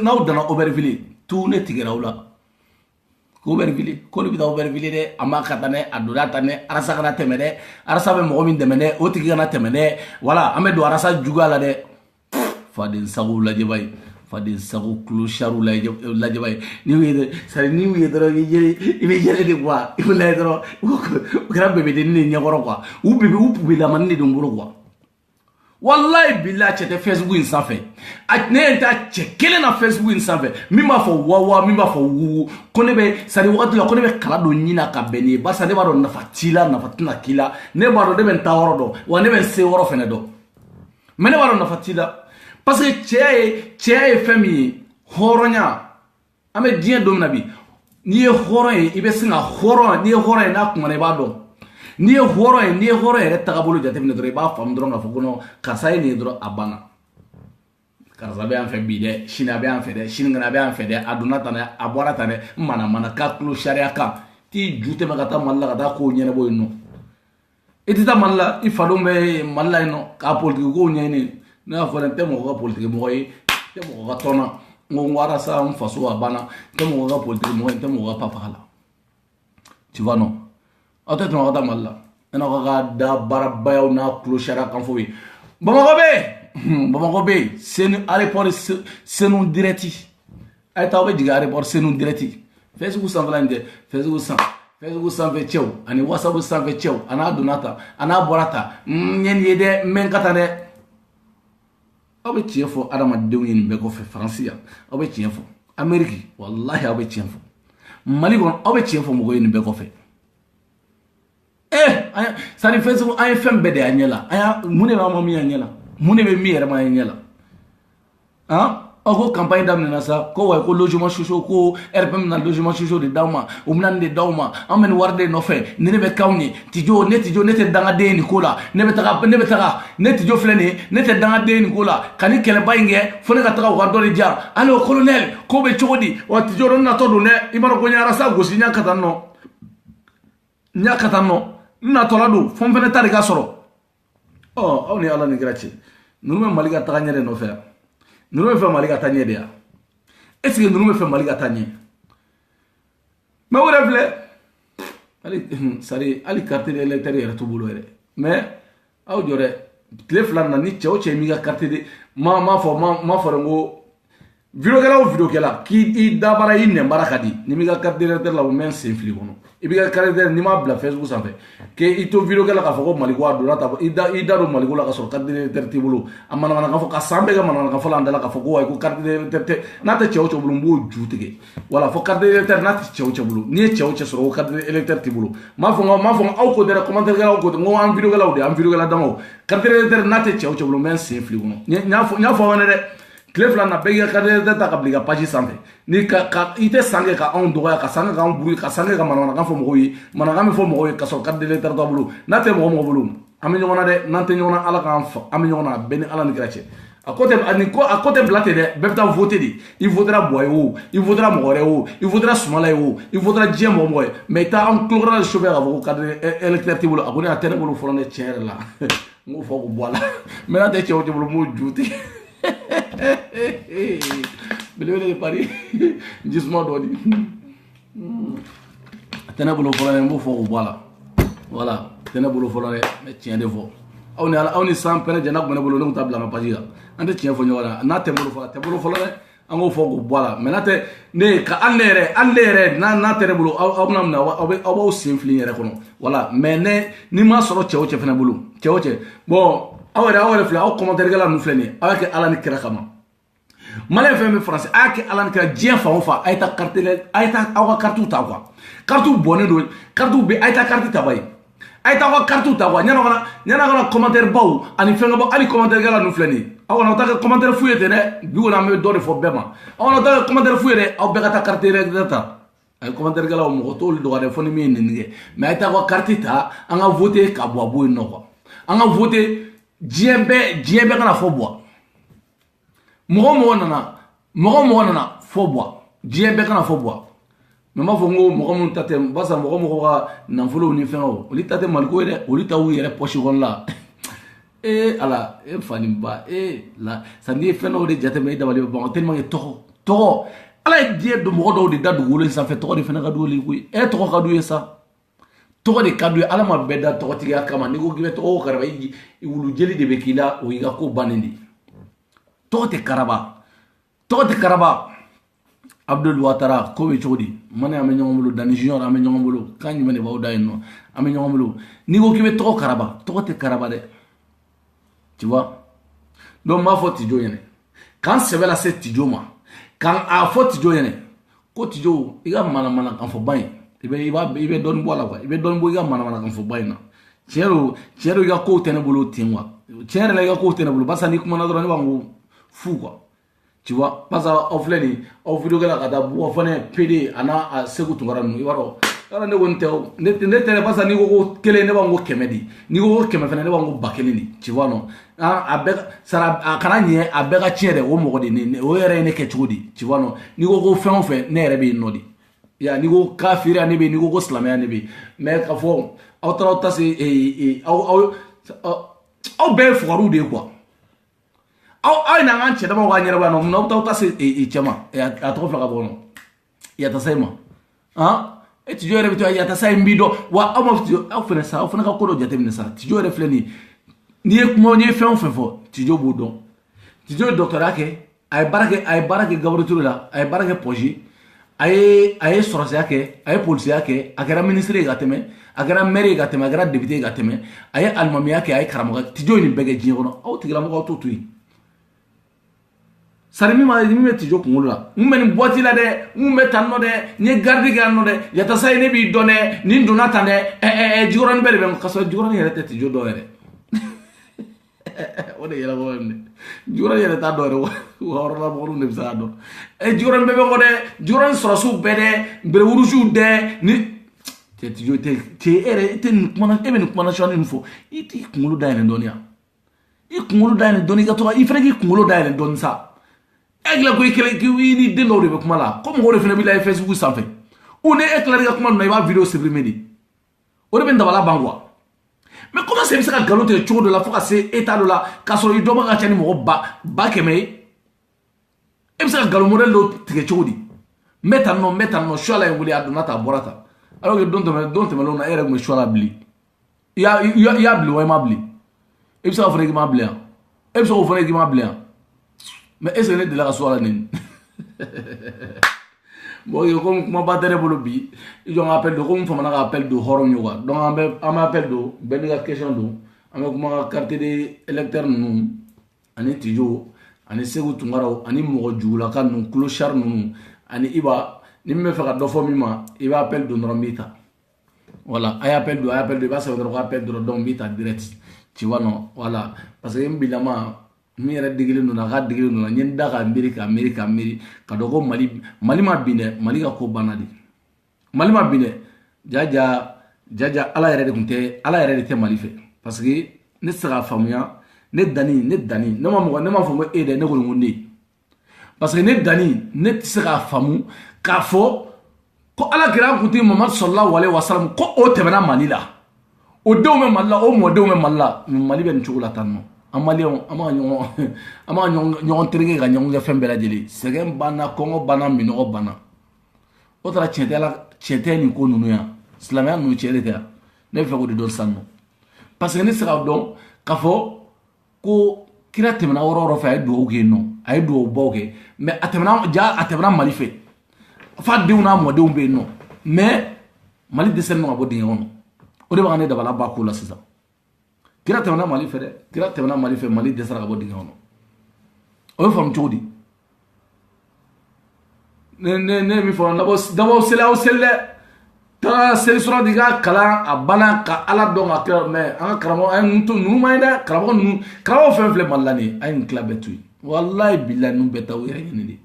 n'aw dana Aubervilliers tout ne tigɛra aw la Aubervilliers k'olu bɛ taa Aubervilliers dɛ a ma ka taa dɛ a donna tan dɛ arasa kana tɛmɛ dɛ arasa bɛ mɔgɔ min dɛmɛ dɛ o tigi kana tɛmɛ dɛ voilà an bɛ don arasa juguya la dɛ faden sago lajɛba ye faden sago clochard lajɛba ye ni ye sari ni ye dɔrɔn i bɛ yɛlɛ de quoi i bɛ lajɛ dɔrɔn o kɛra bɛbɛdennin de ɲɛkɔrɔ quoi u bebe lamani de don bolo quoi wallahi billahi cɛ tɛ Facebook in sanfɛ ne ye n ta cɛ kelen na Facebook in sanfɛ min b'a fɔ wawa min b'a fɔ wuwu ko ne bɛ sari wagati la ko ne bɛ kala don ɲin na ka bɛn nin ye barisa ne b'a dɔn nafa t'i la nafa tɛna k'i la ne b'a dɔn ne bɛ n ta yɔrɔ dɔn wa ne bɛ n se yɔrɔ fɛnɛ dɔn mais ne b'a dɔn nafa t'i la parce que cɛya ye fɛn min ye hɔrɔnya an bɛ diɲɛ don min na bi n'i ye hɔrɔn ye i bɛ sin ka hɔrɔn n'i ye hɔrɔn ye n'a kumana i b'a dɔn n'i ye hɔrɔn yɛrɛ tagabolo jateminɛ dɔrɔn i b'a faamu dɔrɔn k'a fɔ ko non karisa ye nin ye dɔrɔn a banna karisa bɛ yan fɛ bi dɛ sini a bɛ yan fɛ dɛ sinikɛnɛ a bɛ yan fɛ dɛ a donna tan dɛ a bɔra tan dɛ mana k'a tulo sariya kan t'i ju tɛmɛ ka taa Mali la ka taa kow ɲɛnabɔ yen nɔ i tɛ taa Mali la i fadenw bɛ Mali la yen nɔ k'a politiki kow ɲɛɲini ne y'a fɔ dɛ n tɛ mɔgɔ ka politiki mɔgɔ ye n tɛ mɔgɔ ka tɔnna n ko n warasa n faso a banna n tɛ mɔgɔ ka politiki mɔgɔ ye n tɛ mɔgɔ ka papaga la tu vois non aw tɛ tɛmɛ ka taa Mali la e n'aw ka da baarabayaw n'a tulo sariya kan fɔ ye Bamakɔ bɛ yen Senu aéroport Senu direct a ye taa aw bɛ jigin aéroport Senu direct Facebook sanfɛla in tɛ Facebook sanfɛ cɛw ani WhatsApp sanfɛ cɛw a n'a donna tan a n'a bɔra tan n ye nin ye dɛ n bɛ n ka tan dɛ aw bɛ tiɲɛ fɔ adamadenw ye nin bɛɛ kɔfɛ Faransi yan aw bɛ tiɲɛ fɔ Amérique wallahi aw bɛ tiɲɛ fɔ Mali kɔnɔ aw bɛ tiɲɛ fɔ mɔgɔw ye nin bɛɛ kɔfɛ sani Facebook an ye fɛn bɛɛ de y'an ɲɛ la mun de b'an ma min y'an ɲɛ la mun de bɛ min yɛrɛ ma y'an ɲɛ la aw ko campagne daminɛna sa ko wa ko logement social ko RPM na logement social de d'aw ma o bɛna nin de d'aw ma an bɛ nin wari de nɔfɛ ni ne bɛ k'aw ye Tijo ne tɛ dangaden ye nin ko la ne Tijo filɛ nin ye ne tɛ dangaden ye nin ko la ka nin kɛlɛba in kɛ fo ne ka taga u ka dɔ de jan allo colonel ko bɛ cogo di wa Tijo dɔ natɔ don dɛ i b'a dɔn ko n ye arasa gosi n y'a ka taa nɔ n natɔla don fo n fɛnɛ ta de ka sɔrɔ aw ni Ala ni kira cɛ ninnu bɛ Mali ka taga ɲɛ de nɔfɛ yan ninnu bɛ fɛ Mali ka taa ɲɛ de yan est-ce que ninnu bɛ fɛ Mali ka taa ɲɛ mais o yɛrɛ filɛ hali carte d'électeur yɛrɛ t'u bolo yɛrɛ mais aw jɔ dɛ tile fila na ni cɛ o cɛ m'i ka carte de ma fɔ n ko vidéokɛla k'i dabara i nɛnbara ka di ni m'i ka carte d'électeur la o mɛ n sen fili kɔnɔ i b'i ka carte d'électeur n'i m'a bila Facebook sanfɛ k'i to vidéokɛla k'a fɔ ko Maliko a donna ta i da don Maliko la ka sɔrɔ carte d'électeur t'i bolo a manamanakan fɔ ka san bɛɛ kɛ manamanakan fɔ la an da la k'a fɔ ko ayi ko carte d'électeur tɛ n'a tɛ cɛ o cɛ bolo n b'o ju tigɛ wala fɔ carte d'électeur n'a tɛ cɛ o cɛ bolo n'i ye cɛ o cɛ sɔrɔ ko carte d'électeur t'i bolo m'a fɔ aw ko dɛ commentaire kɛlaw ko n ko an vidéokɛlaw de an vidéokɛla damaw carte d'électeur n'a tɛ cɛ o cɛ bolo n bɛ n sen fili kɔnɔ n y'a fɔ aw ɲɛna dɛ tile fila na bɛɛ k'i ka carte d'électeur ta ka bila i ka page sanfɛ ni i tɛ san kɛ ka anw dɔgɔya ka san kɛ k'anw buru ka san kɛ ka manamanakan fɔ mɔgɔw ye manamanakan min fɔ mɔgɔw ye ka sɔrɔ carte d'électeur t'aw bolo n'a tɛ mɔgɔ bolo an bɛ ɲɔgɔn na dɛ n'an tɛ ɲɔgɔn na Ala k'an fa an bɛ ɲɔgɔn na bɛɛ ni Ala ni kira cɛ a ko tɛ bila ten dɛ bɛɛ bɛ taa voter de i votera Buwa ye o i votera mɔgɔ wɛrɛ o i votera Sumala ye o i votera diɲɛ mɔgɔ ye mais i t'a an tulokɔrɔla de chauffeur k'a fɔ ko carte d'électeur t'i bolo a ko ne a tɛ ne bolo fɔlɔ ne tiɲɛ yɛrɛ la n k'o fɔ k'o bɔ a la mais n'a tɛ cɛ o cɛ bolo n b'o ju tigɛ belebele de pari jisuma dɔ di a tɛ ne bolo fɔlɔ dɛ n b'o fɔ k'o bɔ a la voilà a tɛ ne bolo fɔlɔ dɛ n bɛ tiɲɛ de fɔ aw ni san pɛrɛn jɛ n'a tun bɛ ne bolo ne tun t'a bila n ka page la an tɛ tiɲɛ fɔ ɲɔgɔn na n'a tɛ n bolo fɔlɔ a tɛ n bolo fɔlɔ dɛ an k'o fɔ k'o bɔ a la mais n'a tɛ ne ka hali ne yɛrɛ n'a tɛ ne bolo aw bɛna minɛ aw b'aw sen fili n yɛrɛ kɔnɔ voilà mais ni m'a sɔrɔ cɛ o cɛ fana bolo cɛ o cɛ bon aw yɛrɛ filɛ aw commentaire kɛla ninnu filɛ nin ye aw y'a kɛ Ala ni kira kama Maliyɛn fɛn bɛ Faransi a y'a kɛ Ala ni kira diɲɛ fan o fan a ye taa aw ka carte ta quoi carte bɔnnen don carte bɛ a ye taa carte ta ba ye a ye taa aw ka carte ta quoi ɲɛna kana commentaire baw ani fɛn ka bɔ hali commentaire kɛla ninnu filɛ nin ye aw kana taa kɛ commentaire fu ye ten dɛ bi kɔni an bɛ dɔ de fɔ bɛɛ ma aw kana taa kɛ commentaire fu ye dɛ aw bɛɛ ka taa carte d'électeur ta a ye commentaire kɛlaw mɔgɔ t'olu dɔgɔya dɛ fo ni min ye nin kɛ mais a ye taa aw ka carte ta an ka voter ka bɔ a bɔ yen nɔ quoi an ka voter diɲɛ bɛɛ kana fɔ Buwa mɔgɔ nana fɔ Buwa diɲɛ bɛɛ kana fɔ Buwa mais n b'a fɔ n ko mɔgɔ minnu ta tɛ barisa mɔgɔ ka nafolow ni fɛngɛw olu ta tɛ Maliko ye dɛ olu ta y'u yɛrɛ poche kɔnɔ la ala fani ba la sandi feno de jate me dabali bon tellement to ala die do mo do de dadu wolo sa fait to de fena gadu li wi to gadu sa to de kadu ala ma beda to tiga kama ni go gibe to karaba yi wulu jeli de bekila o yiga ko banindi to te karaba Abdul Watara ko be chodi mane ame nyongolo dani junior ame nyongolo kanyi mane baw dayno ame nyongolo ni go gibe to karaba to te karaba de tu vois donc ma faute tijo yene quand c'est la cette tijo ma quand a faute tijo yene ko tijo iga mana kan fo bay ibe don bola quoi ibe don bo iga mana kan fo bay na chero iga ko tene bolo tinwa chero iga ko tene bolo basa ni kuma na drone bango fou quoi tu vois parce au fleni au vidéo que la kada bo fane pd ana a segu tungara no iwaro ara ne wonte ne tele basa ni go kele ne bango kemedi ni go keme fane ne bango bakelini tu vois non abega sara akana nye abega chiere o mogodi ni o yere ne ke chudi tu vois non ni go fe ne yere be nodi ya ni go kafira ne be ni go islamia ne be mais ka fo autra c'est au be foru de quoi au na ngan cheda mo ga nyere ba no no ta c'est chema a to fa ka bono ya ta sema et tu jore bitu ya ta sai mbido wa au fena sa au fena ka ko do jate min sa tu jore fleni ni e kuma ni fe on fe fo tu jo bodon tu jo doctorat ke ay barake gabriel la ay barake projet ay sorose yake ay police yake akara ministre gateme akara maire gateme akara député gateme ay almami yake ay karamo tu jo ni bege jingono au tigra mo to tuyi sarimi ma mi ti jo kungulu la ni boîte la de me tanno de ni garde ganno de yata say ne bi donné ni nduna tande jigoran bele be kaso jigoran yere ti jo do yere o de yela bo ne jigoran yere ta do re wa la bo ne bisa do jigoran bebe ngode jigoran sorosu bede bere wuruju de ni ti jo te ere te kuma na ebe kuma na shoni info iti kungulu da ne donia i kungulu da ne doni ga to i fregi kungulu da ne don sa egla ko ikele ki wini de no rebe kuma la comme ngore fena bi la Facebook sans fait on est éclairé kuma no ba vidéo supprimer di o de ben da bala bangwa mais comment c'est ça galote chodo la foka c'est état de la kasoro do ma ga tani mo ba keme e ça galo model do tige chodi metanno shola nguli adunata borata alors que don't me lona ere mo shola bli ya bli wa ma bli e ça frère qui ma bli e ça frère qui ma bli mais est-ce que de la soirée nin bon yo comme ma batterie bolo bi ils ont appel de comme fama na appel de horon yoga donc on appel de ben ga question do on kuma carte de électeur nous ani tijo ani segu tungaro ani mo jula kan nous clochard nous ani iba ni me faire do fo mima iba appel de normita voilà ay appel de ba ça veut appel de donc mita direct tu vois non voilà parce que mbilama mi yɛrɛ digili nuna ka digili nuna ɲɛ da ka miiri ka dɔn ko mali ma bin dɛ mali ka ko banna de mali ma bin dɛ jaja ala yɛrɛ de tɛ mali fɛ parce que ne tɛ se k'a faamuya ne dani ne ma fɔ ko e dɛ ne kɔni ko ne parce que ne dani ne tɛ se k'a faamu k'a fɔ ko ala kira kun tɛ mamadu sallallahu alaihi wasallam ko o tɛmɛna mali la o denw bɛ mali la o mɔdenw bɛ mali la mali bɛ nin cogo la tan nɔ amalion ama ñon terege ga ñon fem bela jeli segen bana kongo bana minogo bana otra chete ni ko nunu ya islamia nu chete ta ne fe ko di don sanno parce que ne sera don ka fo ko kira temna woro fa do ge no ay do boge mais atemna mali fe fa diuna mo de umbe no mais mali de sen no abodi ngono o de ba ne da bala ba ko la sisa kira temna mali fe mali desara ka bɔ dingɛ kɔnɔ o ye faamu cogo di ne min fɔ dabɔ seli aw seli dɛ taara seli sɔrɔ di ka kalan a banna ka ala dɔn ka kira mɛ an ka karamɔgɔ an ye to ninnu man ɲi dɛ karamɔgɔ fɛn filɛ mali la nin a ye nin tila bɛɛ to yen walahi bilahi ninnu bɛɛ ta o yɛrɛ ɲini de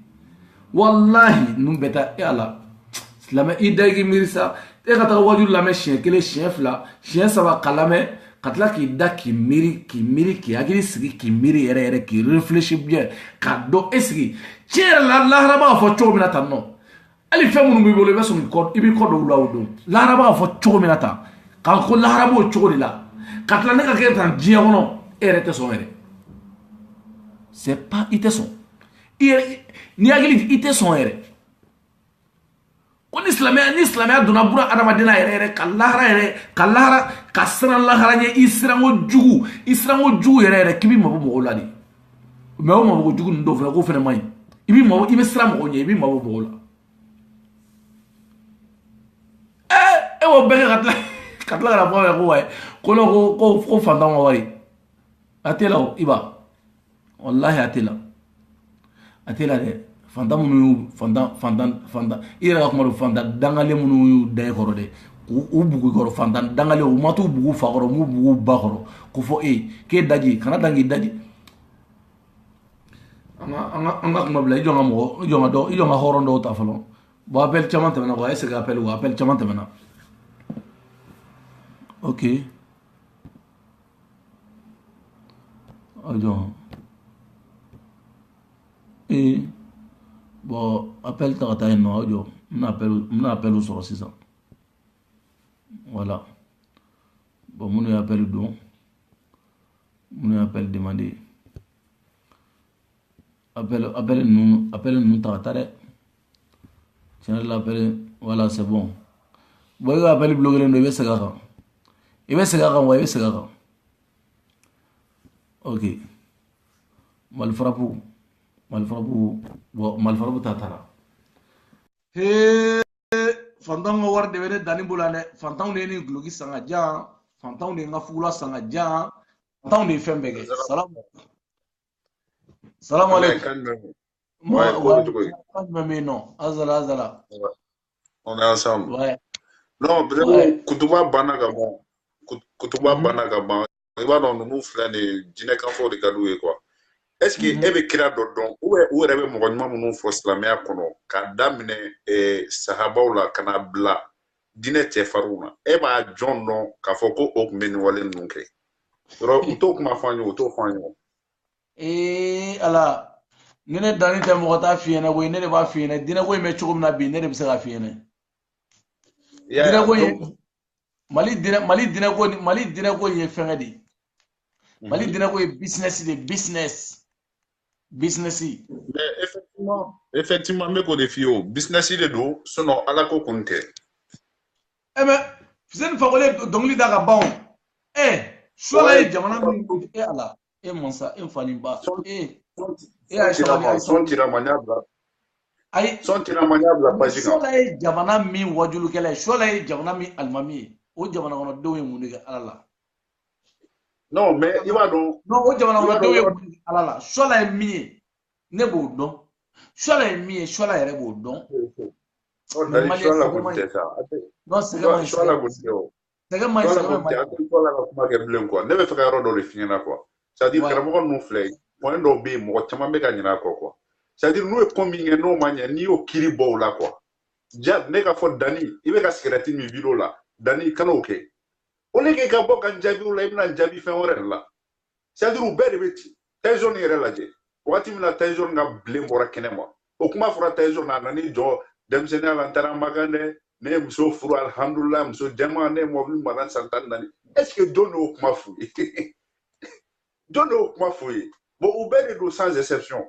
walahi ninnu bɛɛ ta e ala silamɛ i da i k'i miiri sa e ka taga wajulu lamɛn siɲɛ kelen siɲɛ fila siɲɛ saba ka lamɛn ka tila k'i da k'i miiri k'i hakili sigi k'i miiri yɛrɛ k'i réfléchir bien k'a dɔn e sigi tiɲɛ yɛrɛ la lahara b'a fɔ cogo min na tan nɔ hali fɛn minnu b'i bolo i bɛ sɔn i b'i kɔ don u la o don lahara b'a fɔ cogo min na tan k'a ko lahara b'o cogo de la ka tila ne ka kɛ tan diɲɛ kɔnɔ Erete son ere. C'est pas ite son. Ni agili ite son ere. Kon islamia dona bura adamadina ere kalahara kasran lahara nye isrango jugu ere kibi mabo mo ladi. Me o mabo jugu ndo fena ko fena mai. Ibi sra mo nye ibi mabo mo la. Wo bege katla la fois ko way ko fanda mo wari. Atela iba. Wallahi atela de fanda munu fanda ira ko fanda dangale munu day horo de u bugu horo fanda dangale u matu bugu fa horo mu bugu ba horo ko fo ke daji kana dangi daji anga ko mabla ijonga horo ndo ta falo bo appel chamante na ko ese appel chamante na ok ajo bon appel ta no audio m'na appel sur ça voilà bon mon appel don mon appel demander appel nous ta tiens l'appel voilà c'est bon bon appel bloqué le ibe segara ok malfrapu tatara he fantango war de wede dani bulane fantango ne ni glogi sanga ja fantango ne ngafula sanga ja fantango ne fembege salam alaikum mais non azala on est ensemble ouais non peut-être kutuba bana ga ba il va dans nous frère de dîner quand faut de gadoué quoi. Est-ce que ebe kira dodon ou rebe mo nyuma munu fo islamia kono ka damine sahabaw la kana bla dine te faruna e ba john no ka foko ok meni wale nunke ro uto kuma fanyo ala nene dani te mo ta fiene wo ne ba fiene dine wo me chugum na bi ne be sa fiene dine ko mali dine ko ye fengadi mali dine ko business businessy mais effectivement me ko défi o businessy de do sono ala ko konte mais fizen fagole dongli daga baon shola e jamana mi ala monsa falimba son tira maniable pas shola e jamana mi wajulu kele shola e jamana mi almami o jamana kono dewe muniga ala non mais il va donc non o jamana kono dewe muniga ala shola e mi ne bo don shola e mi shola ere bo don non c'est vraiment shola go tio kuma ke blen quoi ne be fa ka rodo le finina quoi ça dit que mo no flay point do be mo chama be ka nyina quoi ça dit nous e combien no manya ni o kiri bo la quoi ja ne ka fo dani ibe ka secrétaire mi bilo la dani kana okay o le ke ka bo kan jabi la ibna jabi fe wore la ça dit u be de beti tension ni la je wati mina tension nga blem bora kenema o kuma fura tension na nani jo dem sene la ntara magane ne muso furu alhamdulillah muso jama ne mobile maran santan nani est-ce que dono kuma fu bon ou be de sans exception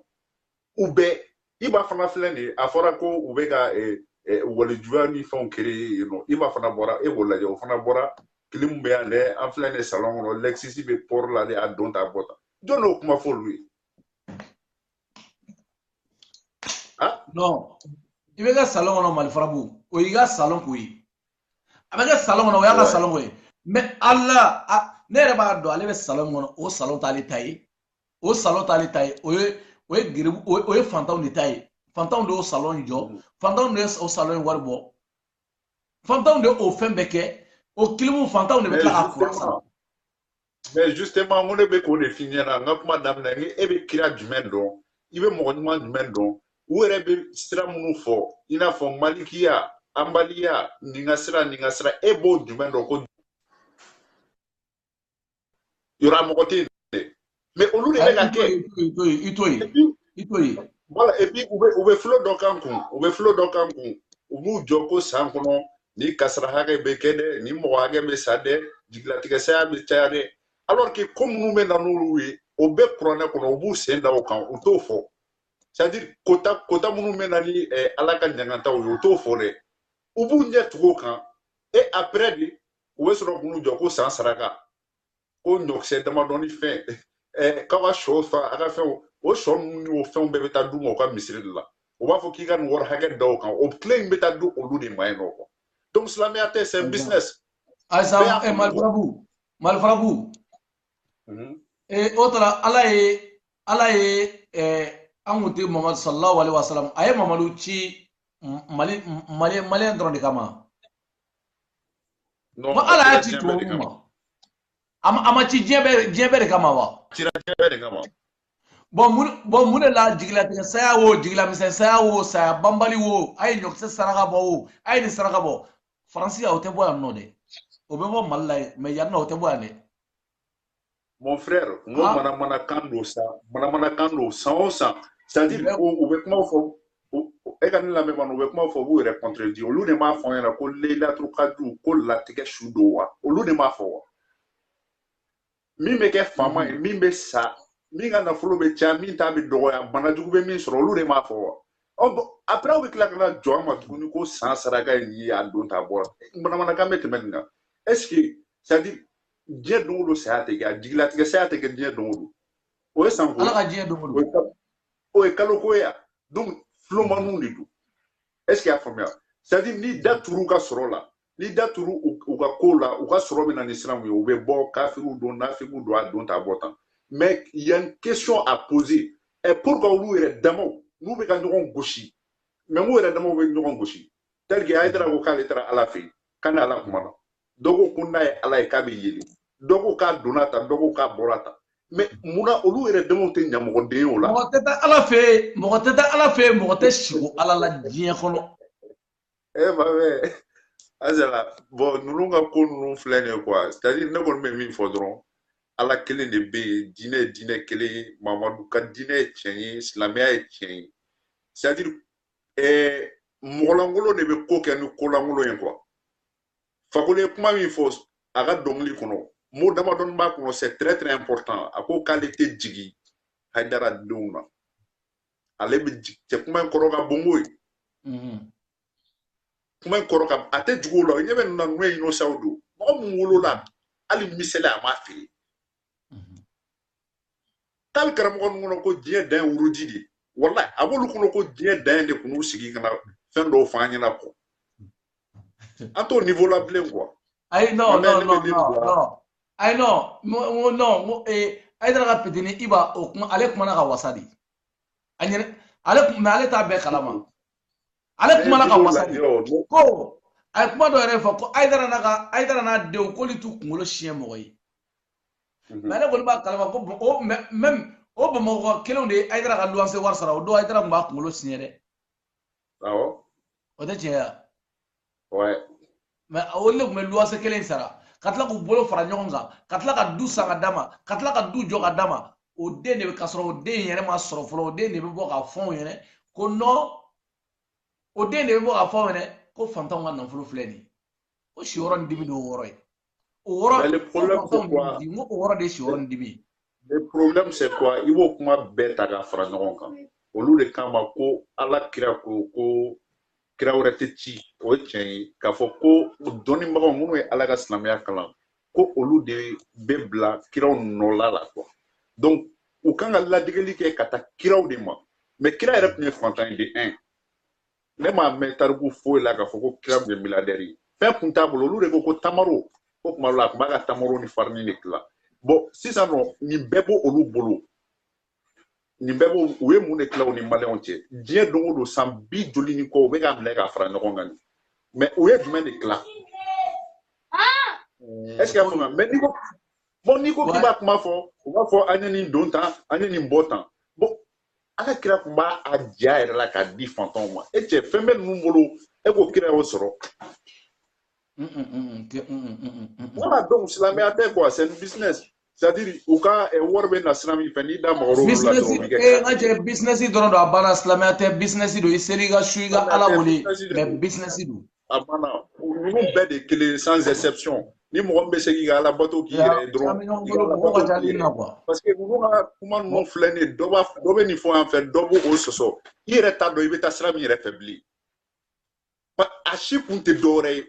ou be iba fana flende afora ko ou be ga wala juani fon kiri no iba fana bora e bola jo fana bora kilim be ande en flende salon no lexisi be por la de adonta bota dono kuma fu lui non il veut salon no mal frabu o iga salon kuyi avec salon no ya salon we mais Allah ne reba do ale be salon no o salon tali tayi o giribu o fantaw ni tayi fantaw do salon jo fantaw ne o salon warbo fantaw de o fembeke o kilimu fantaw ne be la akura mais justement on be ko définir na ngakuma damna ni ebe kira jumendo ibe mo nyuma jumendo were be sira munu fo ina fo malikiya ambaliya ningasira ebo jumendo ko yora mo kote mais olu de ga ke itoyi voilà et puis ube flow do kanku ubu joko sankono ni kasra hage be kede ni mo hage be sade jigla tige sa be tare alors que comme nous menons nous au bec prenait qu'on a beau c'est dans aucun auto fort c'est-à-dire kota nous menons ni à la candidature auto forêt au bout n'y a trop quand et après dit où est-ce que nous disons sans saraga on nous c'est demandé fait quand on chauffe à la fin au chaud nous fait un bébé tadou mon comme misère là on va faut qu'il y ait un war hacker dans aucun au plein bébé tadou au bout des moyens donc cela m'est c'est un business Aïssa et Malfrabou et autre Allah amuti Muhammad sallallahu alaihi wasallam aye Mamadou ci Malien drone kama non Allah ya ci to ma ama ci jebe kama wa ci jebe kama bon mun la jigla te saya wo jigla mi saya wo saya bambali wo ay ñok se saraka bo ay ni saraka bo France ya o te bo am no de o be bo mallay mais ya no te bo ane mon frère ngo mana kando ça c'est-à-dire au vêtement faut et quand la même au vêtement faut vous répondre dire au lieu de ma fond yana ko leila tru kadu ko la tike shudo wa au lieu de ma fond mi me ke fama mi be sa mi ga na fulu be cha mi ta be do ya bana jugu be mi soro au lieu de ma fond après avec la joie ma tunu ko sans saraka yi andon ta bo mana ka mettre maintenant est-ce que c'est-à-dire Dieu dongolo sa te ga digla te sa te ga Dieu dongolo o esan ko ala ga Dieu dongolo o e kalo ko ya donc flo manu ni du est-ce qu'il y a formé c'est-à-dire ni daturu ka soro la ni daturu u ka ko la u ka soro bi na ni siramu o be bo kafiru do nafiku do adon ta botan mais il y a une question à poser et pourquoi nous ere damo nous be ka ngon goshi mais nous ere damo be ngon goshi tel que aidra ko ka lettra ala fi kana ala kuma dogo kunna e ala e kabi yeli dogo ka donata dogo ka borata mais muna olu ere demonte nyamo de yo la mo teta ala fe mo te shigo ala la diɲɛ kɔnɔ ba be azala bon nous nga ko nous flene quoi c'est-à-dire ne ko me min fo dron ala kelen de be dine kelen mamadou ka dine tienyi islamia e tienyi c'est-à-dire molangolo de be ko ke ni ko langolo en quoi fakole kuma min fo aga dongli kono mo dama don ba kono c'est très très important ako qualité jigi haidara dungna ale be te kuma koroga bongoy kuma koroga ate jugo lo nyebe na nwe no saudu mo mulo la ali misela ma fi tal karam ngono ko die den urudidi wallahi abolu kono ko die den de kunu sigi kana fendo fanya na ko à ton niveau là plein quoi ay non ay non ay dara pitini iba o kuma ale kuma na ka wasadi anyene ale ta be kalama ale kuma na ka wasadi ko ay kuma do re fa ko ay dara na de ko litu kungolo chien moyi mais ale ko ba kalama ko o même o ba mo ko kelo de ay dara ka luanse war sara o do ay dara ba kungolo chien de awo o de ya ouais mais o le ko me luanse kelen sara katla ko bolo fara ɲɔgɔn kan katla ka du sanga dama katla ka du jɔ ka dama o den de bɛ ka sɔrɔ o den yɛrɛ ma sɔrɔ fɔlɔ o den de bɛ bɔ ka fɔnw yɛrɛ ko non o den de bɛ bɔ ka fɔnw yɛrɛ ko fantanw ka nafolo filɛ nin o si yɔrɔ ni dimi de o wɔrɔ ye o wɔrɔ le problème c'est quoi o wɔrɔ de si yɔrɔ ni dimi le problème c'est quoi i b'o kuma bɛɛ ta ka fara ɲɔgɔn kan olu de kama ko ala kira ko kira wɛrɛ tɛ ci o ye tiɲɛ ye k'a fɔ ko dɔnnibagaw minnu ye ala ka silamɛya kalan ko olu de bɛ bila kiraw nɔla la quoi donc u kan ka ladegeli kɛ ka taa kiraw de ma mais kira yɛrɛ tun ye fantan ye de 1 ne m'a mɛn tariku foyi la k'a fɔ ko kira tun ye milliardaire ye fɛn tun t'a bolo olu de ko tamaro ko tuma dɔ la a tun b'a ka tamaro ni farini de tila bon sisan nɔ nin bɛɛ b'o olu bolo nin bɛɛ b'o u ye mun de tila u ni maliyɛnw cɛ diɲɛ don o don san 50 ni kɔ u bɛ k'a minɛ k'a fara ɲɔgɔn kan mais u ye jumɛn de tila est-ce que y'a faamuya mais n'i ko k'i b'a kuma fɔ u b'a fɔ an ye nin don tan an ye nin bɔ tan bon ala kira tun b'a a ja yɛrɛ la k'a di fantanw ma e cɛ fɛn bɛ ninnu bolo e ko kira y'o sɔrɔ voilà donc silamɛya tɛ quoi c'est un business c'est-à-dire u ka wari bɛ na sira min fɛ n'i da mɔgɔ la dɔrɔn n ka business dɔrɔn don a banna silamɛya tɛ business don i sera i ka su i ka ala wele mais business don a banna ninnu bɛɛ de kelen sans exception ni mɔgɔ min bɛ se k'i ka ala bato k'i yɛrɛ ye dɔrɔn i ka ala bato k'i yɛrɛ parce que ninnu ka kuma ninnu filɛ nin ye dɔ bɛ nin fɔ yan fɛ dɔ b'o sɔsɔ i yɛrɛ t'a dɔn i bɛ taa sira min yɛrɛ fɛ bilen a si kun tɛ dɔwɛrɛ ye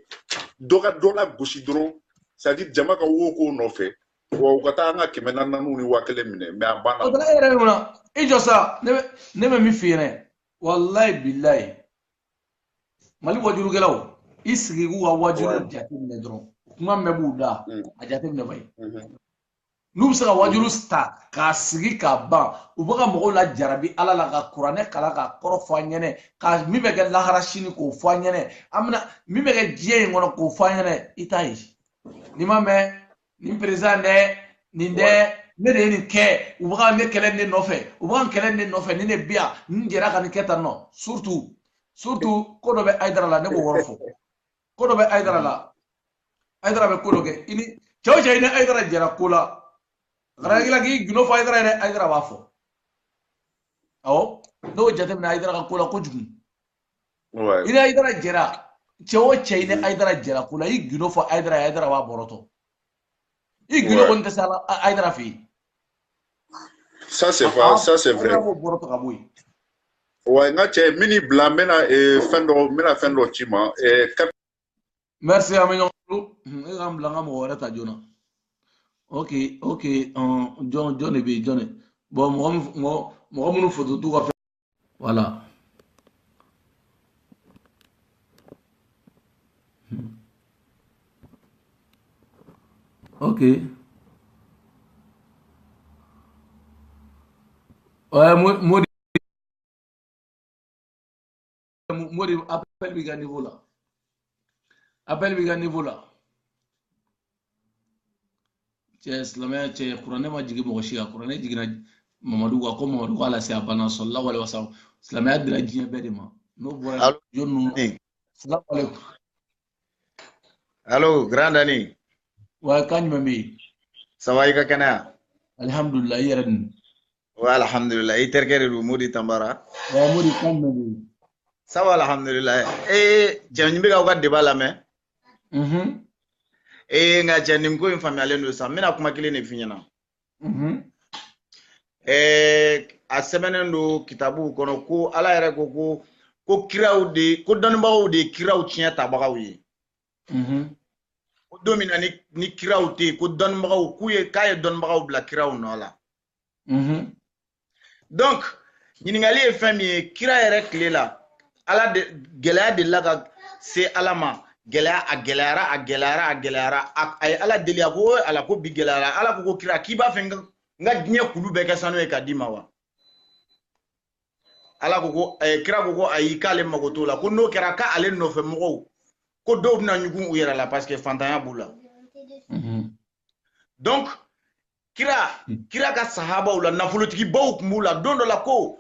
dɔ ka dɔ la gosi dɔrɔn c'est à dire jama ka wo ko nɔfɛ wa u ka taa an ka 400 ni 1000 minɛ mais a banna. o tɛ e yɛrɛ mun i jɔ sa ne bɛ min f'i ɲɛna walayi bilayi mali wajurukɛlaw i sigi k'u ka wajuru jateminɛ dɔrɔn kuma mɛn b'u da a jateminɛ ba ye n'u bɛ se ka wajuru ta k'a sigi k'a ban u bɛ ka mɔgɔw la jarabi ala la ka kuranɛ kalan ka kɔrɔ fɔ an ɲɛnɛ ka min bɛ kɛ lahara sini k'o fɔ an ɲɛnɛ an bɛna min bɛ kɛ diɲɛ in kɔnɔ k'o fɔ an ɲɛnɛ i t'a ye n'i ma mɛn nin perezan dɛ nin dɛ ne de ye nin kɛ u bɛ ka ne kɛlɛ ne nɔfɛ u bɛ ka n kɛlɛ ne nɔfɛ ni ne bi yan n jɛra ka nin kɛ tan nɔ surtout ko dɔ bɛ Hayidara la ne b'o wɔrɔ fɔ ko dɔ bɛ Hayidara la Hayidara bɛ ko dɔ kɛ i ni cɛ o cɛ i ni Hayidara jɛra ko la kana kila k'i gundo fɔ Hayidara yɛrɛ Hayidara b'a fɔ awɔ n'o jateminɛ Hayidara ka ko la kojugu i ni Hayidara jɛra cɛ o cɛ i ni Hayidara jɛra ko la i gundo fɔ Hayidara ye Hayidara b'a bɔrɔtɔ i gundo kɔni tɛ se Hayidara fɛ yen ça c'est vrai bɔrɔtɔ ka bɔ yen ouais nga cɛ mini bla mena fɛn dɔ ci ma merci ami ñolo e gam la ngam wala ta jona ok John be John bon mo munu photo tu ka voilà ok ouais Modi appel bi ga niveau là cɛ silamɛya cɛ kuranɛ ma jigi mɔgɔ si ka kuranɛ jiginna Mamadu ka ko Mamadu k'ala se a banna sallallahu alaihi wasallam silamɛya dira diɲɛ bɛɛ de ma n'o bɔra jɔn ninnu salamu alaikum allo grand Dani wa kan jumɛn bɛ yen ça va i ka kɛnɛya alhamdulillah i yɛrɛ dun wa alhamdulillah i terikɛ de don Modi Tambara wa Modi kan jumɛn bɛ yen ça va alhamdulillah cɛ ɲin bɛ k'aw ka débat lamɛn nga cɛ nin ko in faamuyalen don sa n bɛna kuma kelen de f'i ɲɛna a sɛbɛnnen don kitabuw kɔnɔ ko ala yɛrɛ ko kiraw de ko dɔnnibagaw de ye kiraw tiɲɛ tabagaw ye ko don min na ni kiraw tɛ yen ko dɔnnibagaw k'a ye dɔnnibagaw bila kiraw nɔ la donc ɲininkali ye fɛn min ye kira yɛrɛ tile la ala de gɛlɛya delila ka se ala ma gɛlɛya a gɛlɛyara a ye ala deli a ko ala ko bi gɛlɛyara ala ko kira k'i b'a fɛ n ka diɲɛ kulu bɛɛ kɛ sanu ye ka d'i ma wa ala ko kira ko ayi k'ale mago t'o la ko n'o kɛra k'ale nɔfɛ mɔgɔw ko dɔw bɛna ɲugun u yɛrɛ la parce que fantanya b'u la donc kira ka sahabaw la nafolotigibaw tun b'u la don dɔ la ko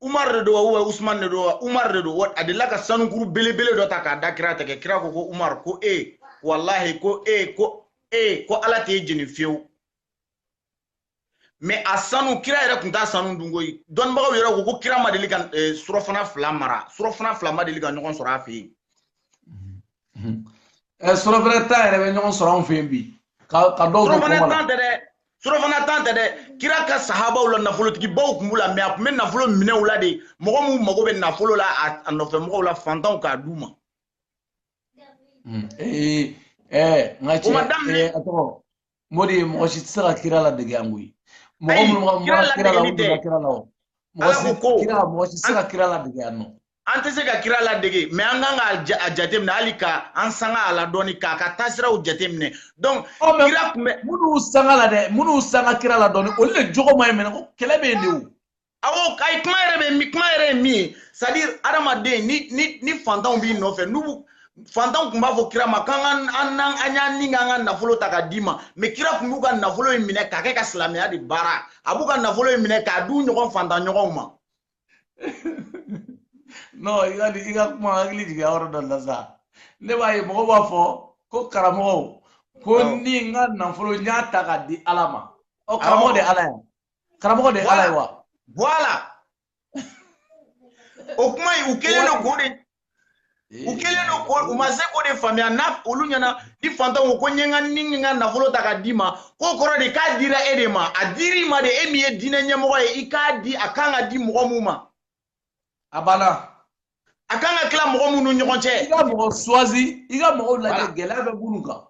Umar de do wa Usman de do wa Umar de do a delila ka sanukuru belebele dɔ ta k'a da kira tɛgɛ kira ko Umar ko wallahi ko ala t'e jeni fiyewu mais a sanu kira yɛrɛ tun t'a sanu dun koyi dɔnnibagaw yɛrɛ ko kira ma deli ka surɔfana fila mara surɔfana fila ma deli ka ɲɔgɔn sɔrɔ a fɛ yen surɔfana ta yɛrɛ bɛ ɲɔgɔn sɔrɔ anw fɛ yen bi ka dɔw surɔfana tan tɛ dɛ kira ka sahabaw la nafolotigibaw tun b'u la mais a tun bɛ nafolo minɛw la de mɔgɔ minnu mago bɛ nafolo la a nɔfɛ mɔgɔw la fantanw k'a d'u ma nka cɛ Modi mɔgɔ si tɛ se ka kira ladege yan koyi mɔgɔ minnu ka kira la olu bɛ kira la o mɔgɔ si tɛ se ka kira ladege yan nɔ an tɛ se ka kira ladege mais an kan ka a jateminɛ hali ka an sanga a la dɔɔni k'a ka taasiraw jateminɛ donc kira tun bɛ minnu sanga la dɛ minnu sanga kira la dɔɔni olu de jogo ma ɲi mɛ ko kɛlɛ bɛ yen de o awɔ ayi kuma yɛrɛ ye min ye c'est à dire adamaden ni fantanw b'i nɔfɛ n'u fantanw tun b'a fɔ kira ma k'an y'an ni k'an ka nafolo ta k'a d'i ma mais kira tun b'u ka nafolo in minɛ k'a kɛ ka silamɛya de baara a b'u ka nafolo in minɛ k'a d'u ɲɔgɔn fantan ɲɔgɔnw ma non i ka kuma hakili jigin yɔrɔ dɔ la sa ne b'a ye mɔgɔw b'a fɔ ko karamɔgɔw ko ni n ka nafolo n y'a ta k'a di ala ma ɔ karamɔgɔ de ala ye karamɔgɔ de ala ye wa voilà o kuma in u kɛlen don k'o de u kelen no ko u ma se ko de famiya na olu ɲana di fantanw ko ɲenga ni nga nafolo ta ka di ma ko kɔrɔ de k'a dira e de ma a diri ma de e min ye diinɛ ɲɛmɔgɔ ye i k'a di a kan ka di mɔgɔ mun ma a banna a kan ka tila mɔgɔ minnu ɲɔgɔn cɛ i ka mɔgɔ choisi i ka mɔgɔw lajɛ gɛlɛya bɛ minnu kan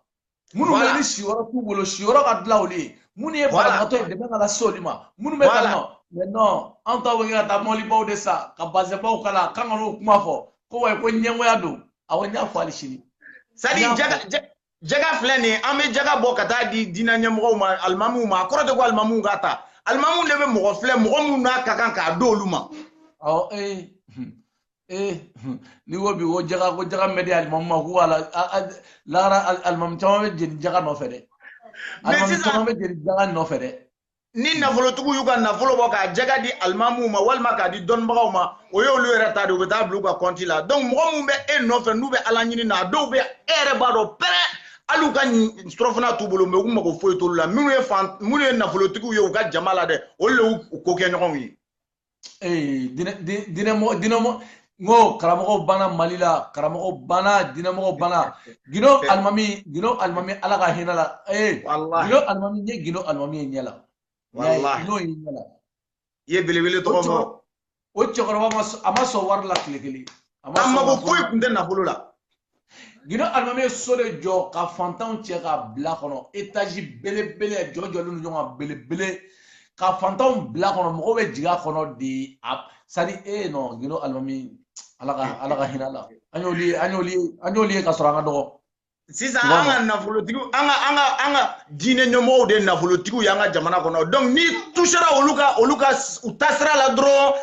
minnu bɛ ni siyɔrɔ t'u bolo siyɔrɔ ka dilan olu ye minnu ye banabagatɔ ye dɛmɛ ka lase olu ma minnu bɛ ka nɔ mais non an taw bɛ ka taa mɔbilibaw de sa ka bazɛnbaw kala kan ka n'o kuma fɔ ko wa ko ɲɛngoya don awɔ n y'a fɔ hali sini sadi jaga filɛ nin ye an bɛ jaga bɔ ka taa di diinɛ ɲɛmɔgɔw ma alimamuw ma a kɔrɔ tɛ ko alimamuw ka ta alimamuw de bɛ mɔgɔ filɛ mɔgɔ minnu n'a ka kan k'a d'olu ma awɔ ni ko bi ko jaga mɛdi alimamu ma ko ala lagara alimamu caman bɛ jeni jaga nɔfɛ dɛ alimamu caman bɛ jeni jaga nɔfɛ dɛ ni nafolotigiw y'u ka nafolo bɔ k'a jaga di alimamuw ma walima k'a di dɔnnibagaw ma o ye olu yɛrɛ ta de u bɛ taa bila u ka kɔnti la donc mɔgɔ minnu bɛ e nɔfɛ n'u bɛ ala ɲini na a dɔw bɛ e yɛrɛ b'a dɔn pɛrɛ hali u ka surɔfana t'u bolo mais u mago foyi t'olu la minnu ye nafolotigiw ye u ka jama la dɛ olu de y'u ko kɛ ɲɔgɔnw ye dinɛmɔ ngo karamɔgɔw banna Mali la karamɔgɔw banna dinɛmɔgɔw banna Gino alimami ala ka hinɛ la Gino alimami n ye Gino alimami ye ɲɛ la n'o ye ɲɛ la i ye belebele tɔgɔ fɔ o cɛkɔrɔba a ma sɔn wari la tile kelen a mago foyi tun tɛ nafolo la Gino alimami ye so de jɔ ka fantanw cɛ ka bila kɔnɔ étage belebele jɔjɔlen ɲɔgɔn kan belebele ka fantanw bila kɔnɔ mɔgɔw bɛ jigin a kɔnɔ de sadi non Gino alimami ala ka hinɛ la an y'olu ye ka sɔrɔ an ka dɔgɔ sisan an ka nafolotigiw an ka diinɛ ɲɛmɔgɔw de nafolotigiw y'an ka jamana kɔnɔ donc ni touchera olu ka u ta sira la dɔrɔn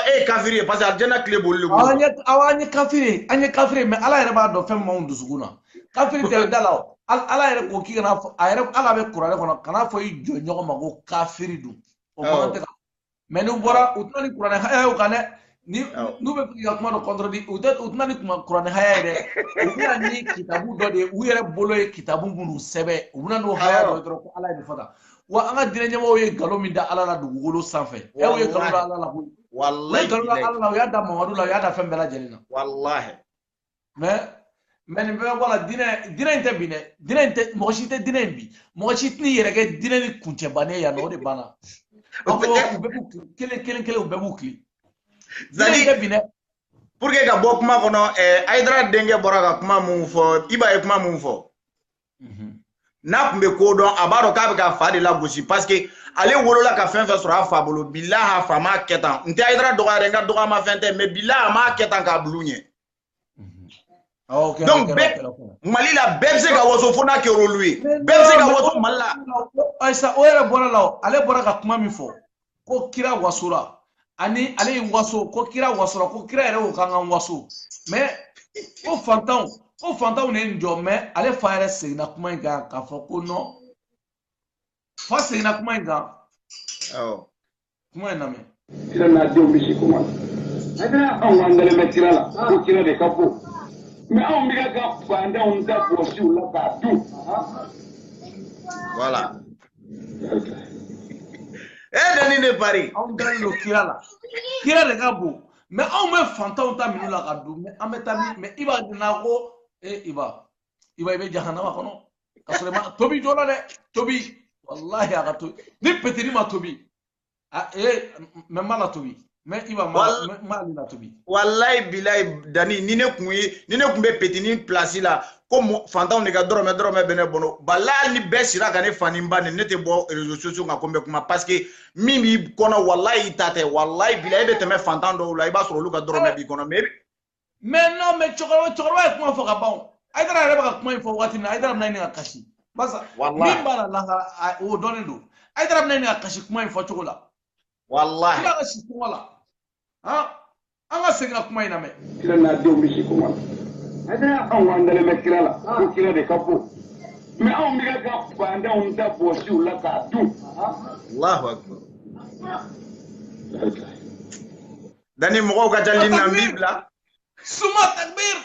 e ye kafiri ye parce que alijana tile b'olu de bolo awɔ an ye kafiri mais ala yɛrɛ b'a dɔn fɛn min b'anw dusukun na kafiri tɛ da la ala yɛrɛ ko k'i kana fɔ ala bɛ kuranɛ kɔnɔ kana fɔ i jɔ ɲɔgɔn ma ko kafiri don o man tɛ mais n'u bɔra u tɛna ni kuranɛ haya y'u kan dɛ n'u bɛ k'i ka kuma dɔ contredire u tɛna ni kuranɛ haya ye dɛ u bɛna ni kitabu dɔ de ye u yɛrɛ bolo ye kitabu minnu sɛbɛn u bɛna n'o haya dɔ dɔrɔn ko ala ye nin fɔ tan wa an ka diinɛ ɲɛmɔgɔw ye nkalon min da ala la dugukolo sanfɛ u ye nkalon da ala la koyi u ye nkalon da ala la u y'a da mamadu la u y'a da fɛn bɛɛ lajɛlen na walahi mais nin bɛɛ bɔ la diinɛ in tɛ bin dɛ mɔgɔ si tɛ diinɛ in bin mɔgɔ si tɛn'i yɛrɛ kɛ diinɛ ni kuncɛbannen yan nɔ o de banna u bɛɛ b'u kelen u bɛɛ b'u kili pour que ka bɔ kuma kɔnɔ Hayidara denkɛ bɔra ka kuma mun fɔ Iba ye kuma mun fɔ n'a tun bɛ ko dɔn a b'a dɔn k'a bɛ ka fa de lagosi parce que ale wolola ka fɛn fɛn sɔrɔ a fa bolo bilahi a fa m'a kɛ tan n tɛ Hayidara dɔgɔya dɛ n ka dɔgɔyama fɛn tɛ mais bilahi a m'a kɛ tan k'a bila u ɲɛ donc Mali la bɛɛ bɛ se ka waso fo n'a kɛra olu ye bɛɛ bɛ se ka waso Mali la ayisa o yɛrɛ bɔra la ale bɔra ka kuma min fɔ ko kira wasora ani ale ye waso ko kira wasora ko kira yɛrɛ y'o kan ka waso mais ko fantanw ne jɔ mais ale fa yɛrɛ seginna kuma in kan k'a fɔ ko non fa seginna kuma in kan kuma in lamɛn kira n'a denw bɛ si kuma Hayidara anw k'an dalen bɛ kira la ko kira de ka bon mais anw bɛ ka fantanw da bɔsiw la k'a dun voilà dani ne pari anw dalen don kira de ka bon mais anw bɛ fantanw ta minnu la ka dun mais an bɛ taa min mais Iba donna ko Iba i bɛ jahanama kɔnɔ ka sɔrɔ ma tobi jɔ la dɛ tobi wallahi a ka tobi ni petini ma tobi mais ma la tobi mais Iba ma ale la tobi wallahi bilahi dani ni ne kun bɛ petini place la ko fantanw de ka dɔrɔmɛ bɛ ne bolo bala ni bɛɛ sira ka ne fani ba ne tɛ bɔ réseaux sociaux kan ko n bɛ kuma parce que min b'i kɔnɔ wallahi i ta tɛ wallahi bilahi i bɛ tɛmɛ fantan dɔw la i b'a sɔrɔ olu ka dɔrɔmɛ b'i kɔnɔ mais non mais cɛkɔrɔba ye kuma fɔ ka ban Hayidara yɛrɛ bɛ ka kuma in fɔ waati min na Hayidara bɛna ɲini ka kasi basa min b'a la lahara o dɔnnen don Hayidara bɛna ɲini ka kasi kuma in fɔ cogo la wallahi kira ka si kuma la an ka segin ka kuma in lamɛn kira n'a denw bɛ si kuma Hayidara anw k'an dalen bɛ kira la ko kira de ka bon mais anw bɛ ka fantanw da bɔsiw la k'a dun Allahu akbar dani mɔgɔw ka ca li na min bila suma takbir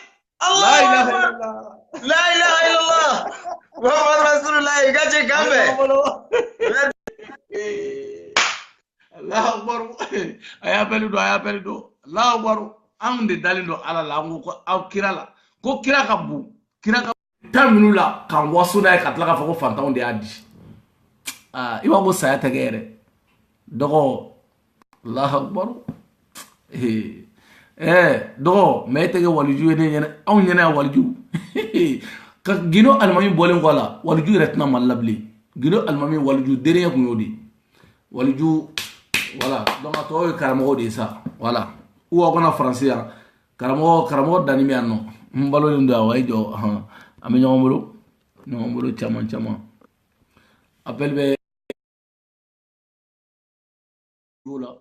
Allah la ilaha illallah Muhammad rasulullah i ka ce kan bɛɛ Allahu akbar a y'a bɛɛ don Allahu akbar an de dalen do ala la an ko aw kira la ko kira ka bu kira ka taminu la kan waso na ka tla ka fɔ ko fantanw de y'a di i b'a ko saya tɛgɛ yɛrɛ dɔgɔ Allahu akbar dɔgɔ mɛ e tɛgɛ waliju ye ne ɲɛnɛ anw ɲɛnɛ ya waliju ka Guinée alimami bɔlen kɔ a la waliju yɛrɛ tɛna Mali la bilen Guinée alimami waliju derenya kun y'o de waliju voilà donc a tɔgɔ ye karamɔgɔ de ye sa voilà ou aw kana faransi yan karamɔgɔ dani bɛ yan nɔ n balolen don awa i jɔ an bɛ ɲɔgɔn bolo caman appel bɛ la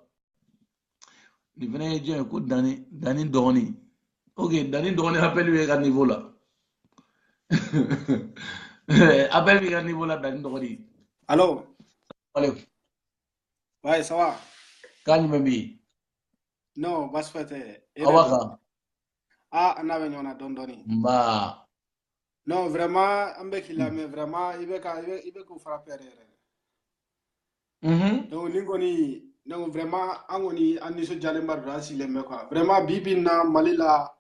nin fana ye jɔn ye ko dani dɔgɔnin ok dani dɔgɔnin appel bɛ ka niveau la appel bɛ ka niveau la dani dɔgɔnin Allô? Alaikum. Ouais, ça va? Quand même bi. Non, bas fete. Awaka. Ah, on avait on a dondoni. Bah. Non, vraiment, ambe kila mais vraiment, il veut qu'on frapper. Donc ningoni, donc vraiment, angoni aniso jalembar rasi lemme quoi. Vraiment bibi na malila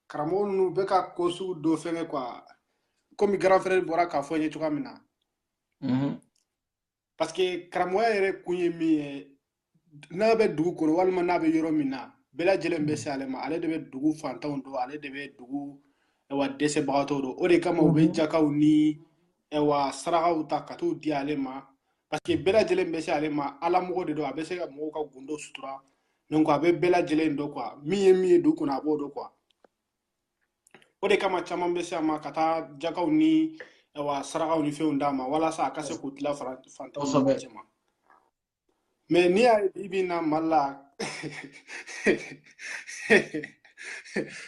karamo nu beka kosu do fenge quoi. Comme grand frère bora ka fonye tuka mina. Parce que karamɔgɔya yɛrɛ kun ye min ye n'a bɛ dugu kɔnɔ walima n'a bɛ yɔrɔ min na bɛɛ lajɛlen bɛ se ale ma ale de bɛ dugu fantanw don ale de bɛ dugu dɛsɛbagatɔw don o de kama u bɛ jakaw ni sarakaw ta ka t'u di ale ma parce que bɛɛ lajɛlen bɛ se ale ma ala mɔgɔ de don a bɛ se ka mɔgɔw ka gundo sutura donc a bɛ bɛɛ lajɛlen dɔn quoi min ye dugu kɔnɔ a b'o dɔn quoi o de kama caman bɛ se a ma ka taa jakaw ni sarakaw ni fɛnw d'a ma walasa a ka se k'u tila fantanw ni ɲɔgɔn cɛ ma mais n'i y'a ye bi na Mali la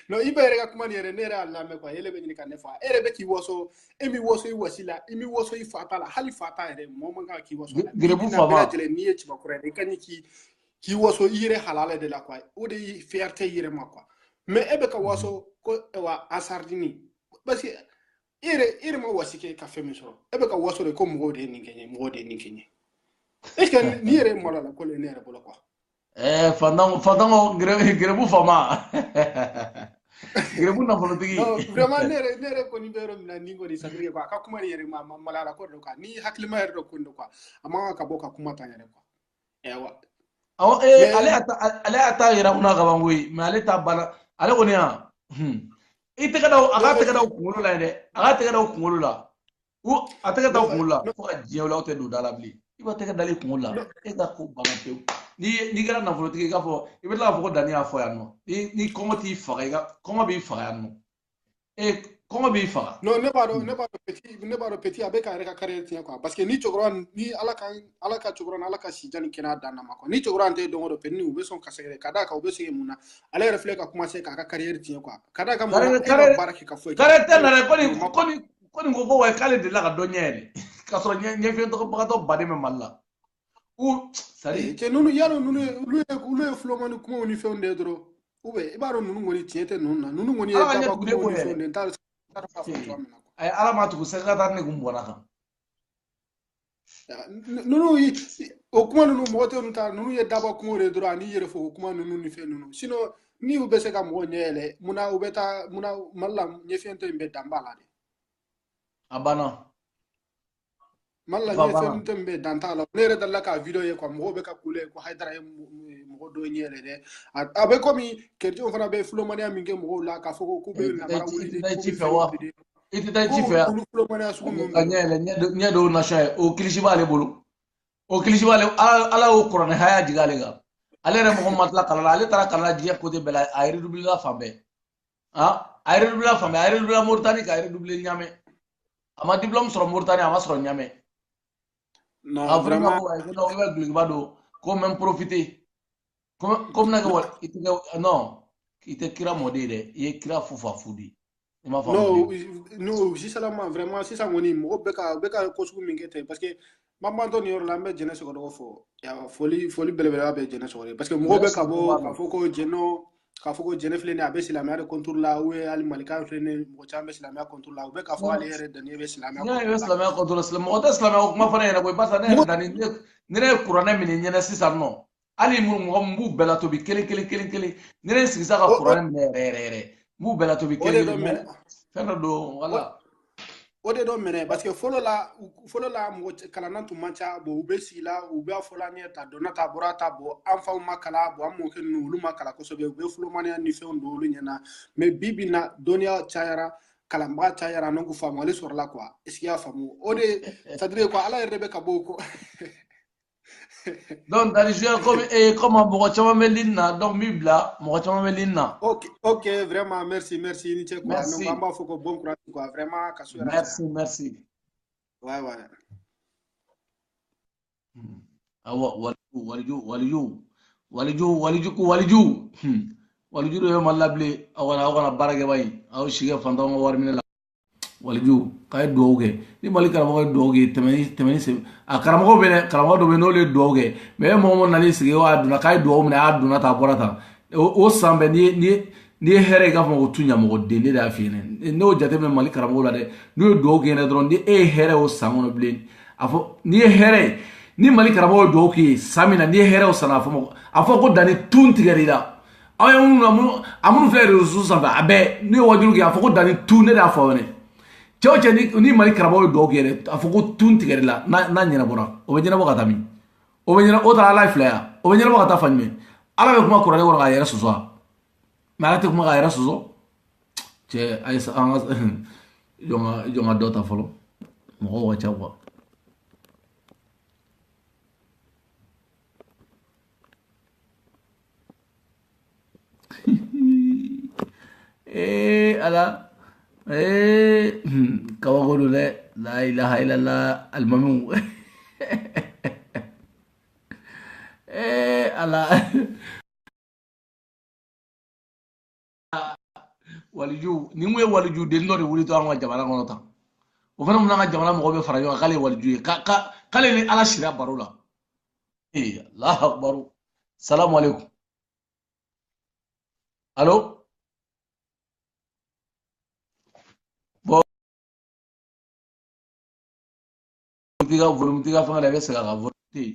non i bɛ yɛrɛ ka kuma nin yɛrɛ ne yɛrɛ y'a lamɛn quoi ele bɛ ɲini ka ne fa e yɛrɛ bɛ k'i waso e mi waso i wasi la i mi waso i fa ta la hali fa ta yɛrɛ mɔgɔ man kan k'i waso la Gerebu fa bɛɛ lajɛlen n'i ye cibakɔrɔ ye i ka ɲi k'i waso i yɛrɛ halala de la quoi o de ye fierté i yɛrɛ ma quoi mais e bɛ ka waso ko asardini parce que ire ma wasi ke ka fɛn min sɔrɔ e bɛ ka waso de ko mɔgɔw de ye nin kɛ n ye mɔgɔw de ye nin kɛ n ye est ce que ni yɛrɛ ye mɔlɔ la ko le ne yɛrɛ bolo quoi fantango gerebu fama gerebu nafolotigi non vraiment ne yɛrɛ kɔni bɛ yɔrɔ min na ni kɔni sadiri quoi a ka kuma nin yɛrɛ ma malala ko do quoi ni hakilima yɛrɛ dɔ ko do quoi a man ka bɔ ka kuma ta yɛrɛ quoi awɔ ale y'a ta yɛrɛ kunna kaban koyi mais ale ta bana ale kɔni ya i tɛgɛ da a ka tɛgɛ da kunkolo la dɛ a ka tɛgɛ da kunkolo la a tɛgɛ da kunkolo la fo ka diɲɛ wɛrɛ aw tɛ don da la bilen i b'a tɛgɛ dali kunkolo la e ka ko banna pewu n'i kɛra nafolotigi i k'a fɔ i bɛ tila k'a fɔ ko dani y'a fɔ yan nɔ ni kɔngɔ t'i faga kɔngɔ b'i faga yan nɔ kɔngɔ b'i faga. non ne b'a dɔn petit a bɛ ka yɛrɛ ka carrière tiɲɛ quoi parce que ni cɛkɔrɔba ni ala ka cɛkɔrɔba ni ala ka si jan ni kɛnɛya dan na ma quoi ni cɛkɔrɔba tɛ don o don petit u bɛ sɔn ka sɛgɛrɛ ka d'a kan u bɛ segin mun na ale yɛrɛ filɛ ka commencer k'a ka carrière tiɲɛ quoi ka d'a kan mɔgɔ ka baara kɛ ka foyi carrière tɛ na dɛ ko nin ko wa k'ale delila ka dɔ ɲɛ yɛlɛ k'a sɔrɔ ɲɛfiyɛbagatɔ baden bɛ Mali la cɛ nunu yalo olu ye fulomani kumaw ni fɛnw de ye dɔrɔn i b'a dɔn nunu kɔni tiɲɛ tɛ nunu na nunu kɔni ye daba kumaw ni fɛnw de ye n t'a fɔ cogoya min na ayi ala ma tugu secrétaire ne kun bɔnna kan nunu o kuma nunu mɔgɔ tɛ nunu ta nunu ye daba kumaw de ye dɔrɔn ani yɛrɛ fɔ o kuma nunu ni fɛn nunu sinon ni u bɛ se ka mɔgɔ ɲɛ yɛlɛ munna u bɛ taa Mali la ɲɛfiyɛntɔ in bɛ dan b'a la de a banna Mali la ɲɛfiyɛntɔ in bɛ dan t'a la ne yɛrɛ dalila k'a video ye quoi mɔgɔw bɛ ka kule ko Hayidara ye mɔgɔ dɔ ɲɛ yɛlɛ dɛ a bɛ komi chrétien fana bɛ filomaniya min kɛ mɔgɔw la k'a fɔ k'u bɛ namara wuli i tɛ taa ci fɛ wa i tɛ taa ci fɛ ka ɲɛ yɛlɛ ɲɛ dɔw nation ye o kilisi b'ale bolo o kilisi b'ale ala y'o kuranɛ haya jigin ale kan ale yɛrɛ mɔgɔ ma tila kalan na ale taara kalan na diɲɛ côté bɛɛ la a redoublera fan bɛɛ a redoublera fan bɛɛ a redoublera Mauritanie ka redoubler Niamey a ma diplôme sɔrɔ Mauritanie a ma sɔrɔ Niamey non vraiment i bɛ gulokiba don ko même profiter comme na kɛ i tɛ kira mɔden ye dɛ i ye kira fufa fu de i m'a faamu non sisan vraiment sisan kɔni mɔgɔ bɛ ka ko sugu min kɛ ten parce que Mamadɔ nin yɔrɔ la an bɛ Jɛnɛ Sɔgɔdɔgɔ fɔ foli belebeleba bɛ Jɛnɛ Sɔgɔdɔgɔ parce que mɔgɔw bɛ ka bɔ k'a fɔ ko Jɛnɛ filɛ nin ye a bɛ silamɛya de contour la ou bien hali Malikan filɛ nin ye mɔgɔ caman bɛ silamɛya contour la u bɛ k'a fɔ ale yɛrɛ Dani bɛ silamɛya contour la mɔgɔ tɛ silamɛya kuma fɔ ne ɲɛna koyi barisa ne yɛrɛ Dani ne ye kuranɛ minɛ ɲɛna sisan nɔ ali mu bela to bi kele nere sigisa ka Qur'an re mu bela to bi kele fena do wala o de do mene parce que folo la mo kalana tu mancha bo ube sila ube afola ni ta dona ta borata bo anfa makala bo amo ke no lu makala ko so be ube folo mania ni fe ndo lu nyana mais bibi na donia chayara kalamba chayara no ku famu ale sur la quoi est ce qu'il y a famu o de ça dire quoi ala rebe ka boko donc dans les comme mo chama melina donc mibla mo chama melina ok vraiment merci ni che quoi no bamba foko bon courage quoi vraiment ka so merci ouais awa waliju do malable awana barage bay aw shige fandam war min la waliju kay doge ni mali karamo doge temeni se akaramo be karamo do be no le doge me mo nali sige wa aduna kay do mun aduna ta borata o sambe ni here ga mo tunya mo de ni da fine no jate me mali karamo la de no doge ne dron di here o samono blin afo ni here ni mali karamo doge samina ni here o sana afo ko dani tuntigerida ayo amunu fere rususa ba abe ni wajuru ki afo ko dani tune da afo ne choche ni mali karabo do gere afoko tunti gere la na nyina bora o be nyina bokata mi o be nyina o ta life la ya o be nyina bokata fanme ala be kuma kurale wora ga yera suzo ma ate kuma ga yera suzo che ay sa anga jonga dota folo mo wa chawa ala كوغولو لا إله إلا الله الممنوع على waliju ni mu waliju de ndori wuli to an jamana ngono tan o fana mun nga jamana mo be farajo kale waliju kale ni ala shira barula Allah akbar assalamu alaikum allo volumtiga fanga la be sega ga vote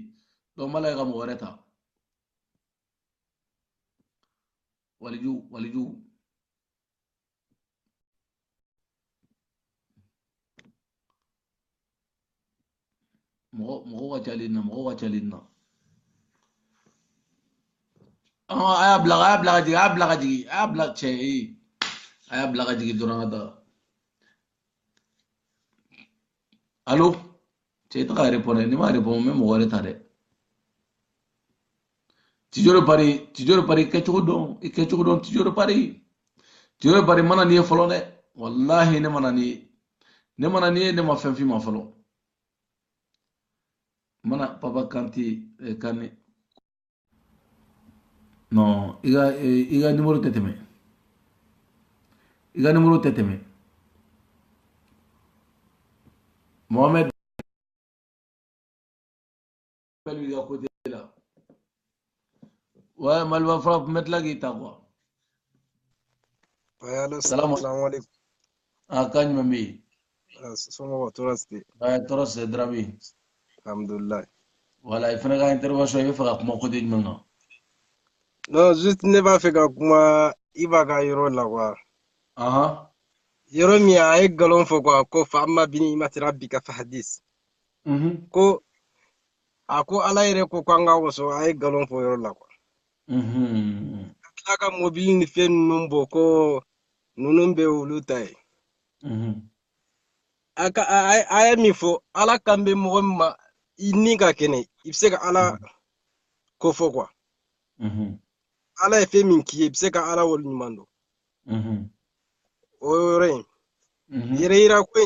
do mala ga mo wareta waliju mo wa chalina aya blaga jigi duranga allo c'est très répondre ni ma répondre même mo wareta de tijoro pari kechugo don tijoro pari mana ni folo de wallahi ne mana ni ma fen fi ma folo mana papa kanti kane non iga numéro teteme Mohamed lui à côté là. Ouais, Malva frappe mettre la guitare quoi. Ouais, allô, salam alaikum. Ah, quand mami. Somo toraste. Ouais, toraste drami. Alhamdulillah. Voilà, il faut une intervention, il faut que mon côté de maintenant. Non, juste ne va faire comme il va gagner là quoi. Aha. Yoro mi ay galon fo quoi ko fa amma bini matrabbika fa hadis. Ko ako ala ire ko kwanga woso ay galon fo yoro la quoi. Kaka mobile ni fen numbo ko nunumbe ulutai. Aka ay mi fo ala kambe mo ma iniga kene ibseka ala ko fo quoi. Ala efe min ki ibseka ala wol nyumando. Ore yira ko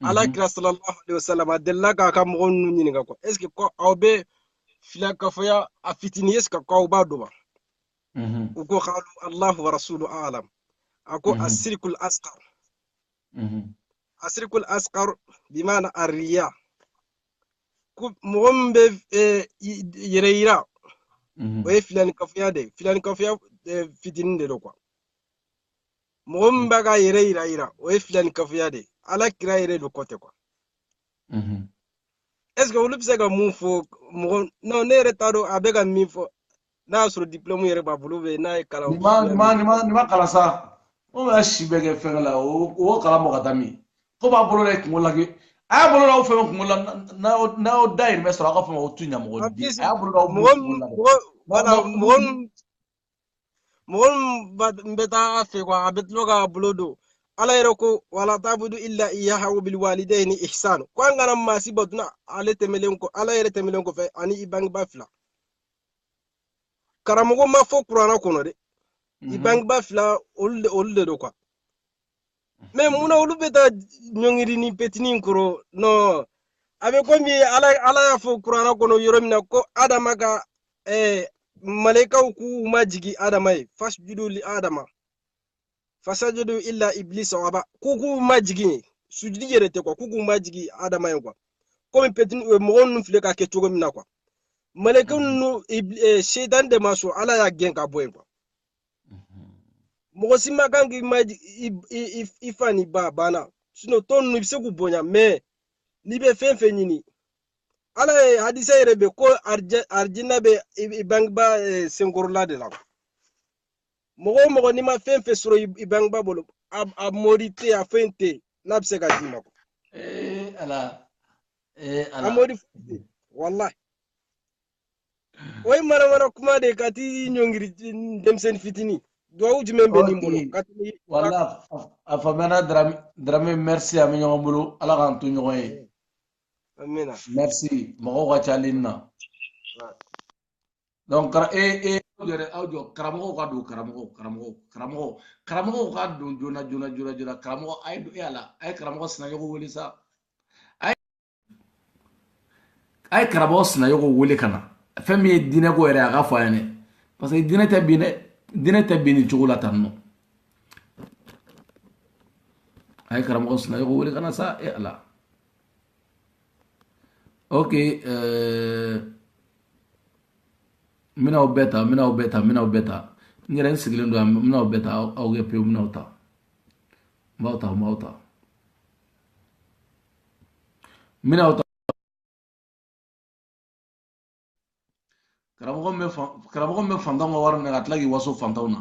ala kira sallallahu alaihi wasallam adella ka kam gonu ni nga ko est ce que ko awbe filaka foya afitini est ce que ko ba do ba ko khalu allah wa rasulu a'lam ako asrikul asqar bimana arriya ko mombe yira o filani kafoya fitini de do quoi Mombaga ira o filani kafuya de ala kira ire do kote quoi est-ce que olu bɛ se ka mun fɔ mɔgɔ non ne yɛrɛ t'a dɔn a bɛ ka min fɔ n'a y'a sɔrɔ diplôme yɛrɛ b'a bolo n'a ye kalan ni ma kalan sa o bɛ si bɛɛ kɛ fɛn la o kalan mɔgɔ ta min ko b'a bolo la kungo la a y'a bolo la o fɛn kungo la n'aw da yɛlɛmɛ sɔrɔ a ka fɔ o tu ɲa mɔgɔ di a y'a bolo la o kungo la mɔgɔ bɛ taa fɛ quoi a bɛ tulo k'a bolo don ala yɛrɛ ko wala tabudu illa iyyahu bil walidayni ihsan ko an kana maasi batuna ale tɛmɛlen kɔ ala yɛrɛ tɛmɛlen kɔfɛ ani i bangebaa fila karamɔgɔ ma fɔ kuranna kɔnɔ dɛ i bangebaa fila olu de don quoi mais munna olu bɛ taa ɲɔngiri ni petinin kɔrɔ non a bɛ komi ala y'a fɔ kuranna kɔnɔ yɔrɔ min na ko adama ka malaikaw k'u majigi adama ye fasjudu li adama fasajadu illa iblis aba k'u majigi sujudi yɛrɛ tɛ quoi k'u majigi adama ye quoi komi petinin mɔgɔ ninnu filɛ ka kɛ cogo min na quoi malaikaw ninnu setan de ma sɔn ala y'a gɛn ka bɔ yen quoi mɔgɔ si ma kan k'i majigi i fa ni ba banna sinon tɔ ninnu i bɛ se k'u bonya mais n'i bɛ fɛn fɛn ɲini ala ye hadisa yɛrɛ bɛ ko arijinɛ bɛ i bangebaa senkɔrɔla de la mɔgɔ o mɔgɔ n'i ma fɛn fɛn sɔrɔ i bangebaa bolo a mɔri tɛ a fɛn tɛ n'a bɛ se ka d'i ma ala a mɔri wallahi o ye manamana kuma de ka t'i ɲɔngiri denmisɛnnin fitinin duwawu jumɛn bɛ nin bolo wala a faamuyana Dramé merci a bɛ ɲɔgɔn bolo ala k'an to ɲɔgɔn ye amina merci mɔgɔw ka ca nin na donc aw jɔ karamɔgɔw ka don karamɔgɔw ka don joona karamɔgɔ a ye don a ye karamɔgɔ Sinayogo wele sa a ye karamɔgɔ Sinayogo wele ka na fɛn min ye diinɛ ko yɛrɛ a ka fɔ a ye dɛ parce que diinɛ tɛ bin dɛ diinɛ tɛ bin nin cogo la tan nɔ a ye karamɔgɔ Sinayogo wele ka na sa ala ok n bɛn'aw bɛɛ ta n yɛrɛ n sigilen don yan n bɛn'aw bɛɛ ta aw kɛ pewu n bɛn'aw ta n b'aw ta karamɔgɔ min bɛ fantanw ka wari minɛ ka tila k'i waso fantanw na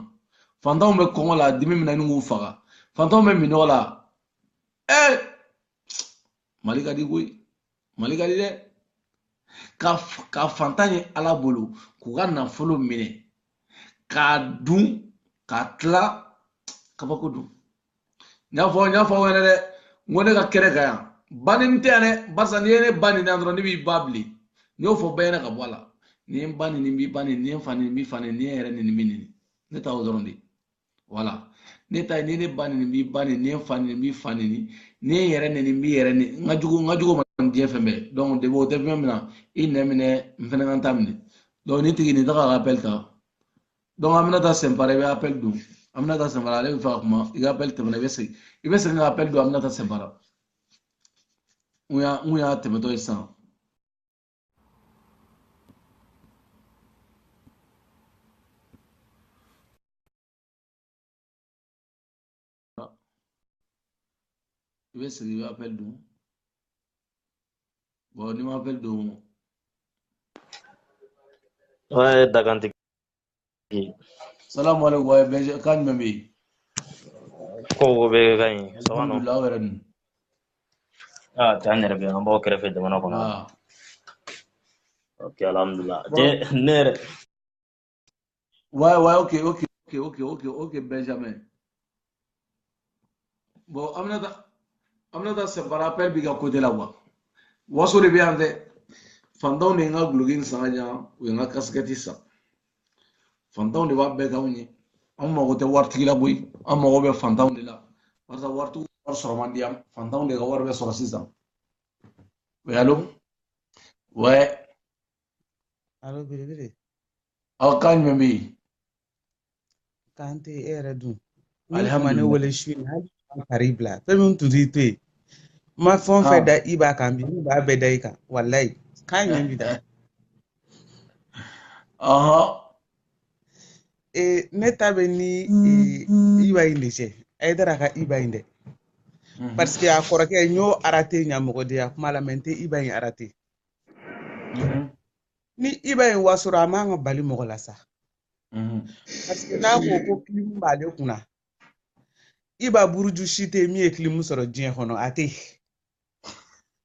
fantanw bɛ kɔngɔ la dimi min na ni k'u faga fantanw bɛ minɔgɔ la mali ka di koyi mali ka di dɛ ka fantan ye ala bolo k'u ka nafolo minɛ k'a dun k'a tila kabako dun n y'a fɔ aw ɲɛna dɛ n ko ne ka kɛnɛ kan yan banni tɛ yan dɛ barisa n'i ye ne ba nin na dɔrɔn ne b'i ba bilen n y'o fɔ bɛɛ ɲɛna ka bɔ a la ni ye n ba nin b'i ba nin ni ye n fa nin b'i fa nin ni ye n yɛrɛ nin b'i nin ne ta o dɔrɔn de voilà ne ta ye ni ne ba nin b'i ba nin ni ye n fa nin b'i fa nin ni ye n yɛrɛ nin b'i yɛrɛ nin n ka jugu ma diɲɛ fɛn bɛɛ donc de o tɛ fɛn min na i nɛ minɛ n fɛnɛ ka ta minɛ donc ni tigi nin taga ka appel ta donc Aminata Sempara i bɛ appel dun Aminata Sempara ale bɛ fɛ ka kuma i ka appel tɛmɛna i bɛ segin ka appel dun Aminata Sempara n y'a tɛmɛtɔ ye sisan i bɛ segin i bɛ appel dun bon ni ma appel dun ouais Dagantigi salamu alaikum wa bɛn kan jumɛn bɛ yen ko bɛ ka ɲi alhamdulillah aw yɛrɛ dun t'an yɛrɛ bɛ an b'aw kɛrɛfɛ jamana kɔnɔ ok alhamdulillah ne yɛrɛ ouais ok Benjamin bon Aminata Sempara appel b'i ka côté la quoi waso de bɛ yan dɛ fantanw de ye n ka guloki in san ka jan u ye n ka kasikɛti san fantanw de b'a bɛɛ k'anw ye an mago tɛ waritigi la koyi an mago bɛ fantanw de la barisa waritigiw wari sɔrɔ man di yan fantanw de ka wari bɛ sɔrɔ sisan oui allo ouais allo belebele aw kan jumɛn bɛ yen kan tɛ e yɛrɛ dun ni kuma ne wele su in hali kari bila fɛn min tun t'i to yen ma fɛn o fɛn da i b'a kan bi ne b'a bɛɛ da i kan walayi kan jumɛn bi da ne ta bɛ ni iba in de cɛ a dara ka iba in dɛ parce que a kɔrɔkɛ n y'o arate ɲamɔgɔ de ya kuma la mɛ n tɛ iba in arate ni iba in wasura amanga bali mɔgɔ la sa parce que n'a ko kilimu b'ale kunna iba buruju si tɛ min ye kilimu sɔrɔ diɲɛ kɔnɔ a tɛ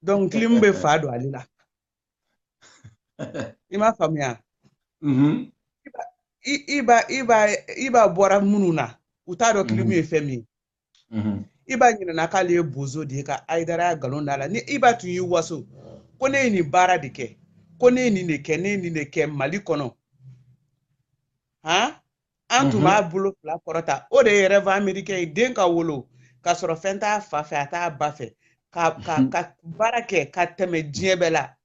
donc kilimu bɛ fa don ale la i m'a faamuya iba bɔra minnu na u t'a dɔn kilimu ye fɛn min ye iba ɲinɛna k'ale ye bozo de ye ka Aidara galon da la ni iba tun y'i waso ko ne ye nin baara de kɛ ko ne ye nin de kɛ ne ye nin de kɛ Mali kɔnɔ an tun b'a bolo fila kɔrɔta o de ye rêve américain ye den ka wolo ka sɔrɔ fɛn t'a fa fɛ a t'a ba fɛ ka baara kɛ ka tɛmɛ diɲɛ bɛɛ la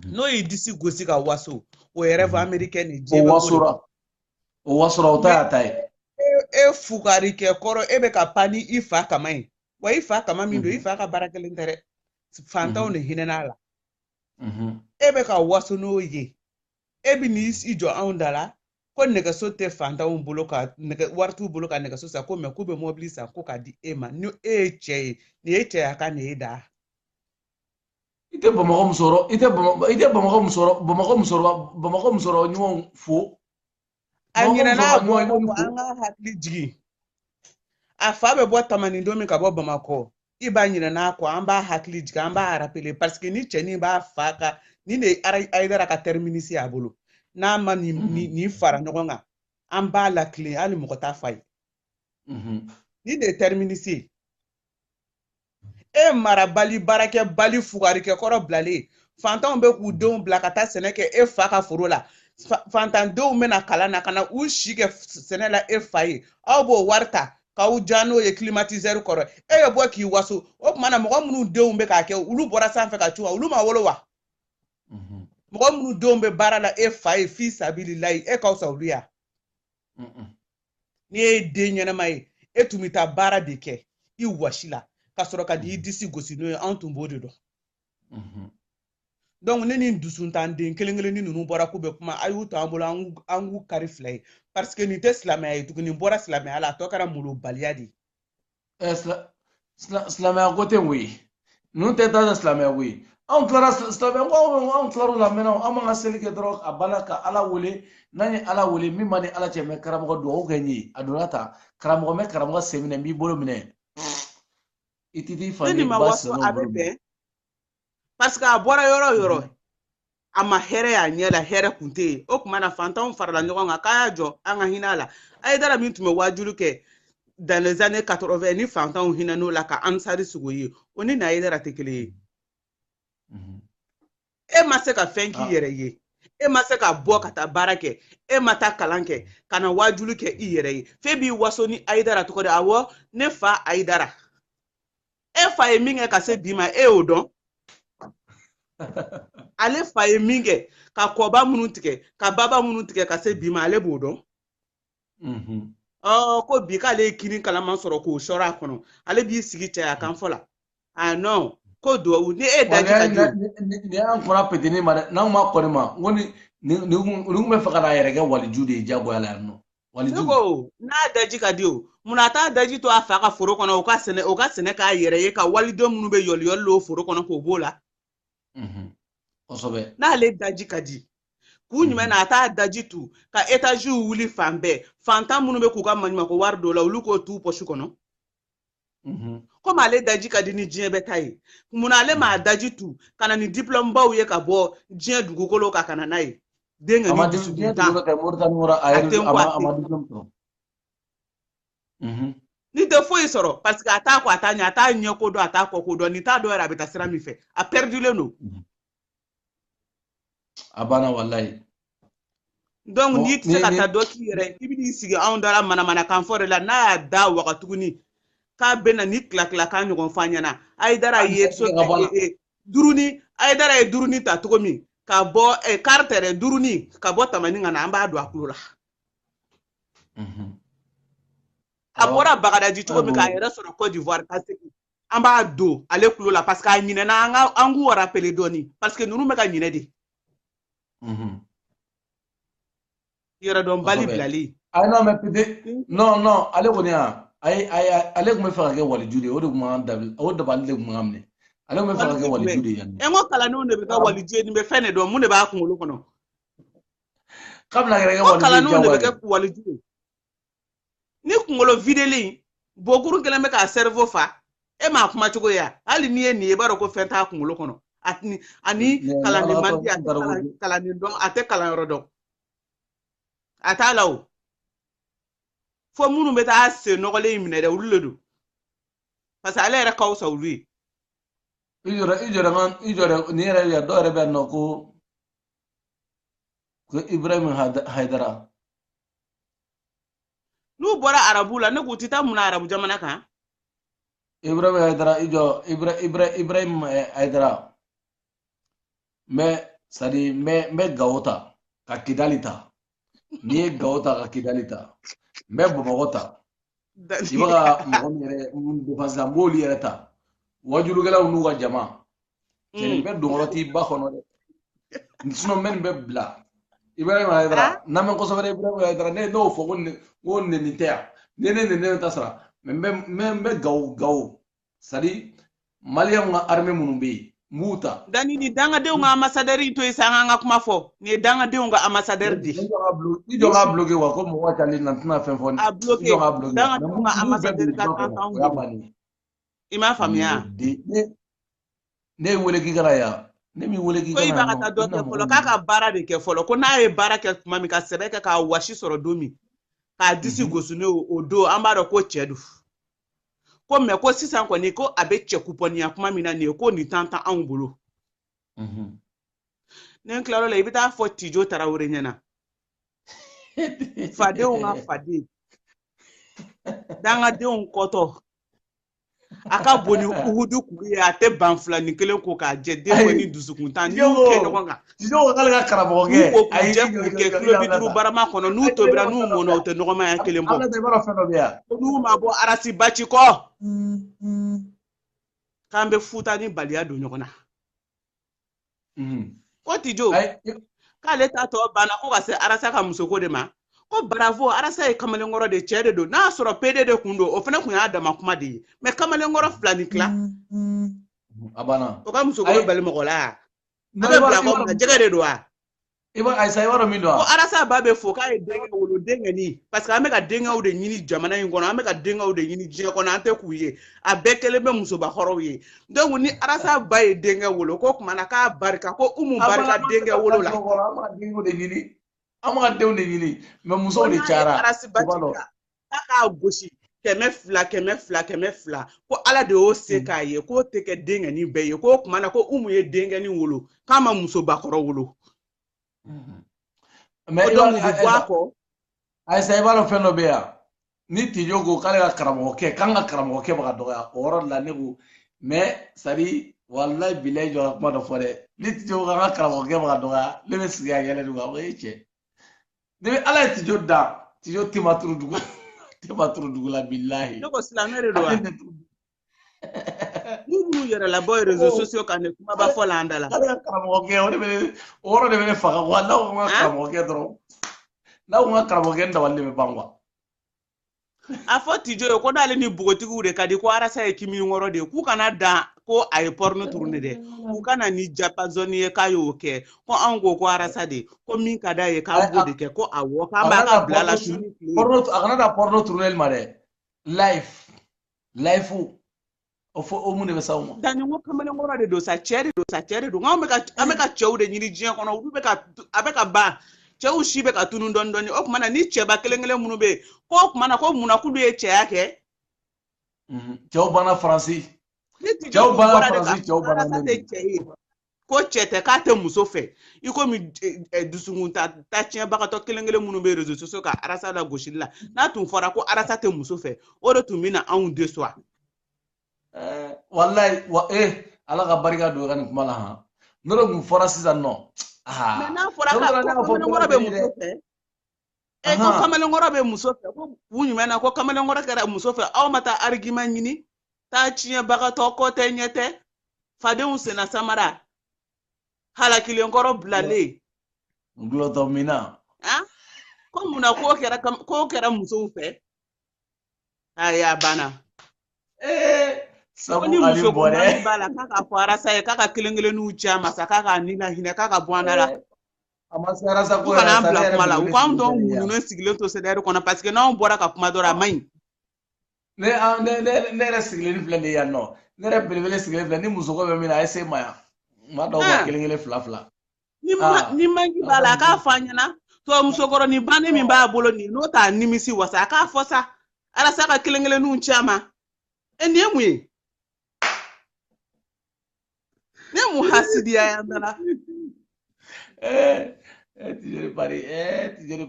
n'o y'i disi gosi ka waso o ye rêve américain ni diɲɛ bɛɛ o wasora o t'a ta ye e fugari kɛ kɔrɔ e bɛ ka pan ni i fa kama ye wa i fa kama min don i fa ka baara kelen tɛ dɛ fantanw de hinɛn'a la e bɛ ka waso n'o ye e bɛ n'i jɔ anw da la ko nɛgɛso tɛ fantanw bolo ka wari t'u bolo ka nɛgɛso san ko mɛ k'u bɛ mobili san ko ka di e ma ni e ye cɛ ye nin ye cɛya ka nin ye da i tɛ Bamakɔ musɔrɔ ɲumanw fo a ɲinɛna bɔ an ka hakili jigin a fa bɛ bɔ Tamani don min ka bɔ Bamakɔ i b'a ɲinɛna kɔ an b'a hakili jigin an b'a rappeler parce que ni cɛnin b'a fa ka ni de Aidara ka terminus a bolo n'a ma nin fara ɲɔgɔn kan an b'a la tilen hali mɔgɔ t'a fa ye ni de terminus e marabali baarakɛ bali fugarikɛ kɔrɔ bilalen fantanw bɛ k'u denw bila ka taa sɛnɛ kɛ e fa ka foro la fantandenw bɛna kalan na ka na u si kɛ sɛnɛ la e fa ye aw b'o wari ta k'aw ja n'o ye climatiseur kɔrɔ e bɛ bɔ k'i waso o tuma na mɔgɔ minnu denw bɛ k'a kɛ olu bɔra sanfɛ ka cun olu ma wolo wa mɔgɔ minnu denw bɛ baara la e fa ye fi sabililayi e ka fisa olu ya ni e ye den ɲɛnama ye e tun bɛ taa baara de kɛ i wasi la ka sɔrɔ ka di i disi gosi n'o ye anw tun b'o de dɔn donc ne ni dusuntan den kelen kelen ni ninnu bɔra k'u bɛ kuma a y'u to an bolo an k'u kari fila ye parce que nin tɛ silamɛya ye tuguni nin bɔra silamɛya la a tɔ kɛra molobaliya de ye silamɛya ko tɛ wo ye ninnu tɛ taa silamɛya ko ye anw tilara silamɛya ko anw tilar'o la mɛnɛ an b'an ka seli kɛ dɔrɔn a banna ka Ala wele n'an ye Ala wele min ma ni Ala cɛ mɛ karamɔgɔ dugawu kɛ n ye a donna ta karamɔgɔ mɛ karamɔgɔ sen minɛ n b'i bolo minɛ i tɛ t'i fa ni ba sɛnɛ bolo minɛ parce que a bɔra yɔrɔ o yɔrɔ a ma hɛrɛ y'a ɲɛ la hɛrɛ kun tɛ yen o tuma na fantanw farala ɲɔgɔn kan k'a y'a jɔ an ka hinɛ a la Aidara min tun bɛ wajulu kɛ dans les années 80 ni fantanw hinɛn'o la ka Ansari Sogo ye o ni Aidara tɛ kelen ye e ma se ka fɛn k'i yɛrɛ ye e ma se ka bɔ ka taa baara kɛ e ma taa kalan kɛ ka na wajulu kɛ i yɛrɛ ye f'e b'i waso ni Aidara tɔgɔ de awɔ ne fa Aidara e fa ye min kɛ ka se bi ma e y'o dɔn ale fa ye min kɛ ka kɔba minnu tigɛ ka baba minnu tigɛ ka se bi ma ale b'o dɔn ko bi k'ale ye kini kalaman sɔrɔ k'o sɔrɔ a kɔnɔ ale b'i sigi cɛya kan fɔ la ah non ko duwawu ni e daji ka di ni an kɔnna petini ma dɛ n'anw ma kɔni ma n ko ni kun bɛ fɛ ka n'a yɛrɛ kɛ waliju de ye jagoya la yan nɔ waliju ko n'a daji ka di o munna t'a daji to a fa ka foro kɔnɔ o ka sɛnɛ k'a yɛrɛ ye ka walidenw minnu bɛ yɔli yɔli o foro kɔnɔ k'o b'o la kosɛbɛ n'ale daji ka di k'u ɲuman na a t'a daji tu ka étages wuli fan bɛɛ fantan minnu bɛ k'u ka maɲumanko wari dɔw la olu k'o t'u poche kɔnɔ komi ale daji ka di ni diɲɛ bɛɛ ta ye munna ale m'a daji tu ka na ni diplôme baw ye ka bɔ diɲɛ dugukolo kan ka na n'a ye den ka ni dusukun tan a tɛ n kɔ ni tɛ foyi sɔrɔ parce que a t'a kɔ a t'a ɲɛ a t'a ɲɛ ko dɔn a t'a kɔ ko dɔn nin t'a dɔn yɛrɛ a bɛ taa sira min fɛ a perdulen don a banna walayi donc n'i tɛ se ka taa dɔ k'i yɛrɛ i bɛ n'i sigi anw dara manamanakan fɔ de la n'a y'a da waga tuguni k'a bɛ na ni tila-tilakan ɲɔgɔn fɔ an ɲɛna Aidara ye duruni Aidara ye duruni ta cogo min ka bɔ kari tɛrɛ duruni ka bɔ Tamani ka na an b'a don a kulo la a bɔra Bagadaji cogo min k'a yɛrɛ sɔrɔ Côte d'Ivoire ka segin an b'a don ale kulo la parce que a ɲinɛna an k'u rappelé dɔɔni parce que ninnu bɛ ka ɲinɛ de yɛrɛdɔn bali bilali ayi non mais peut-être non ale kɔni ale tun bɛ fɛ ka kɛ waliju de ye o de tun b'an dabali o dabali de tun b'an minɛ ale me fanga ke waliju de yan engo kala no ne be ka waliju ni be fene do mu ne ba ku ngolo kono kabla gere ke waliju kala no ne be ke ka waliju ni ku ngolo videli boguru gele me ka servo fa e ma kuma chugo ya ali ni e baro ko fenta ku ngolo kono ani kala ni mandi kala ni do ate kala rodo atalaw fo munu be ta se no gole imine de wuludu parce que ale era kausa wuli ijora ni era ya do rebe no ko Ibrahim Haidara nu bora arabu la ne ko tita mun arabu jamana kan Ibrahim Haidara Ibrahim Haidara me sadi me gauta ka kidalita ni gauta ka kidalita me bobogota ibaga mo mere do fasa moli erata wajulu gala unu wa jama kene be do roti ba khono de sino men be bla Ibrahim Haidara na men ko so Ibrahim Haidara ne no fo wonne ni tea ne tasra men be gaw sadi maliam nga armée munumbi muta dani ni danga de nga ambassadeur to isanga nga kuma fo ni danga de nga ambassadeur di ijo nga bloqué wa ko mo wata li nantna fen fo ijo nga bloqué danga de nga ambassadeur ka kan ima famia ne wole ki gara ya ne mi wole ki gara ko iba ta do ke folo ka bara de ke folo ko na e bara ke mami ka sebe ka washi soro domi ka disi gosune odo ambaro ko chedu ko me ko sisan ko ni ko abe che coupon ya kuma mina ne ko ni tanta an bulu ne claro le ibita fo tijo tarawore nyana fade nga fade danga de on koto aka boni uhudu ku ya te banfla ni kelen ko ka je de ko ni dusukun tan ni ke no nga tijo kala ka karabo ge ay je ko ke klo bi duru barama kono nu to bra nu mono te no ma ya kelen bo ala te baro feno bia nu ma bo arasi bachi ko kambe futa ni balia do nyokona ko tijo ka le ta to bana ko se arasa ka musoko de ma ko bravo arasa e kamale ngoro de chede do na soro pede de kundo o fena kun ya dama kuma de me kamale ngoro flani kla abana to ka musoko bale mokola na be bla ko na jege de do a iba ay say waro mi do ko arasa ba be fo ka e denga wolo denga ni parce que ameka denga de nyini jamana yin gono ameka denga de nyini je ko na ante kuye abekele be muso ba horo ye donc ni arasa ba e denga wolo ko kuma na ka barka ko umu barka denga wolo la ama de nyini me muso de chara aka goshi keme fla ko ala de o se ka ye ko teke denga ni be ye ko kuma na ko umu ye denga ni wolo kama muso ba horo wolo mais ay say baro feno bea ni tijo go kala karamo ke kanga karamo ke ba do ya oro la nebu mais sari wallahi bilay jo ma do fore ni tijo ga karamo ke ba do ya le mes ya yele du ga weche de ala tijo da tijo timatru dugu la billahi ko slamere do ni yere la boy réseaux sociaux kan kuma ba fola andala karamo ke oro de be faga wala o ma karamo ke dro na o ma karamo ke nda walle be bangwa afo tijo ko dale ni bugotigu de kadi ko arasa e kimi ngoro de ku kana da ko ay porno tourner de ku kana ni japa zone ye kayo ke ko ango ko arasa de ko min kada ye ka bo de ke ko awo ka ba ka blala porno agana da porno tourner mare life ofo omu ne besa umo dani ngo kamale ngora de do sa chere do ngame ka chew de nyini jien kono ube ka abeka ba chew shi be ka tunu ndondoni o kuma na ni cheba kelengele munu be ko kuma na ko muna kudu e che yake chew bana francis chew bana ko chete ka te musofe iko mi dusungun ta chien baka to kelengele munu be réseaux sociaux ka arasa la goshilla na tun fora ko arasa te musofe o do tumina en deux soirs wallahi ala ka barika do kan kuma la ha noro mu fora sisan no na fora ka ko ngora be musofe ko kamale ngora be musofe ko wunyu mena ko kamale ngora kara musofe aw mata argument nyini ta chien baka to ko te nyete fade un sena samara hala kile ngoro blale ngloto mina ko muna ko kera musofe aya bana sabu ni ali muso ko bore mami bala kaka fara sai kaka kelengelu chama sa kaka nina hina kaka bwandala amasara sa u ko kana era an sa bila era kuma la u bele k'an sigi dɔn bele ya mununu sigilen to sɛdɛri kɔnɔ parce que n'anw bɔra ka kuma dɔrɔn a man ɲi ne era sigilen filɛ nin yan nɔ ne era belebele sigilen filɛ ni muso ko bɛ min na a ye se ma yan ma dɔw ma kelen kelen fila fila ni mangi b'a la a k'a fɔ an ɲɛna tubabu musokɔrɔnin bannen min b'a bolo nin n'o t'a nimisi wasa a k'a fɔ sa alasa ka kelen kelenninw caman nin ye mun ye ne ye mun hasidiya yan dala tijori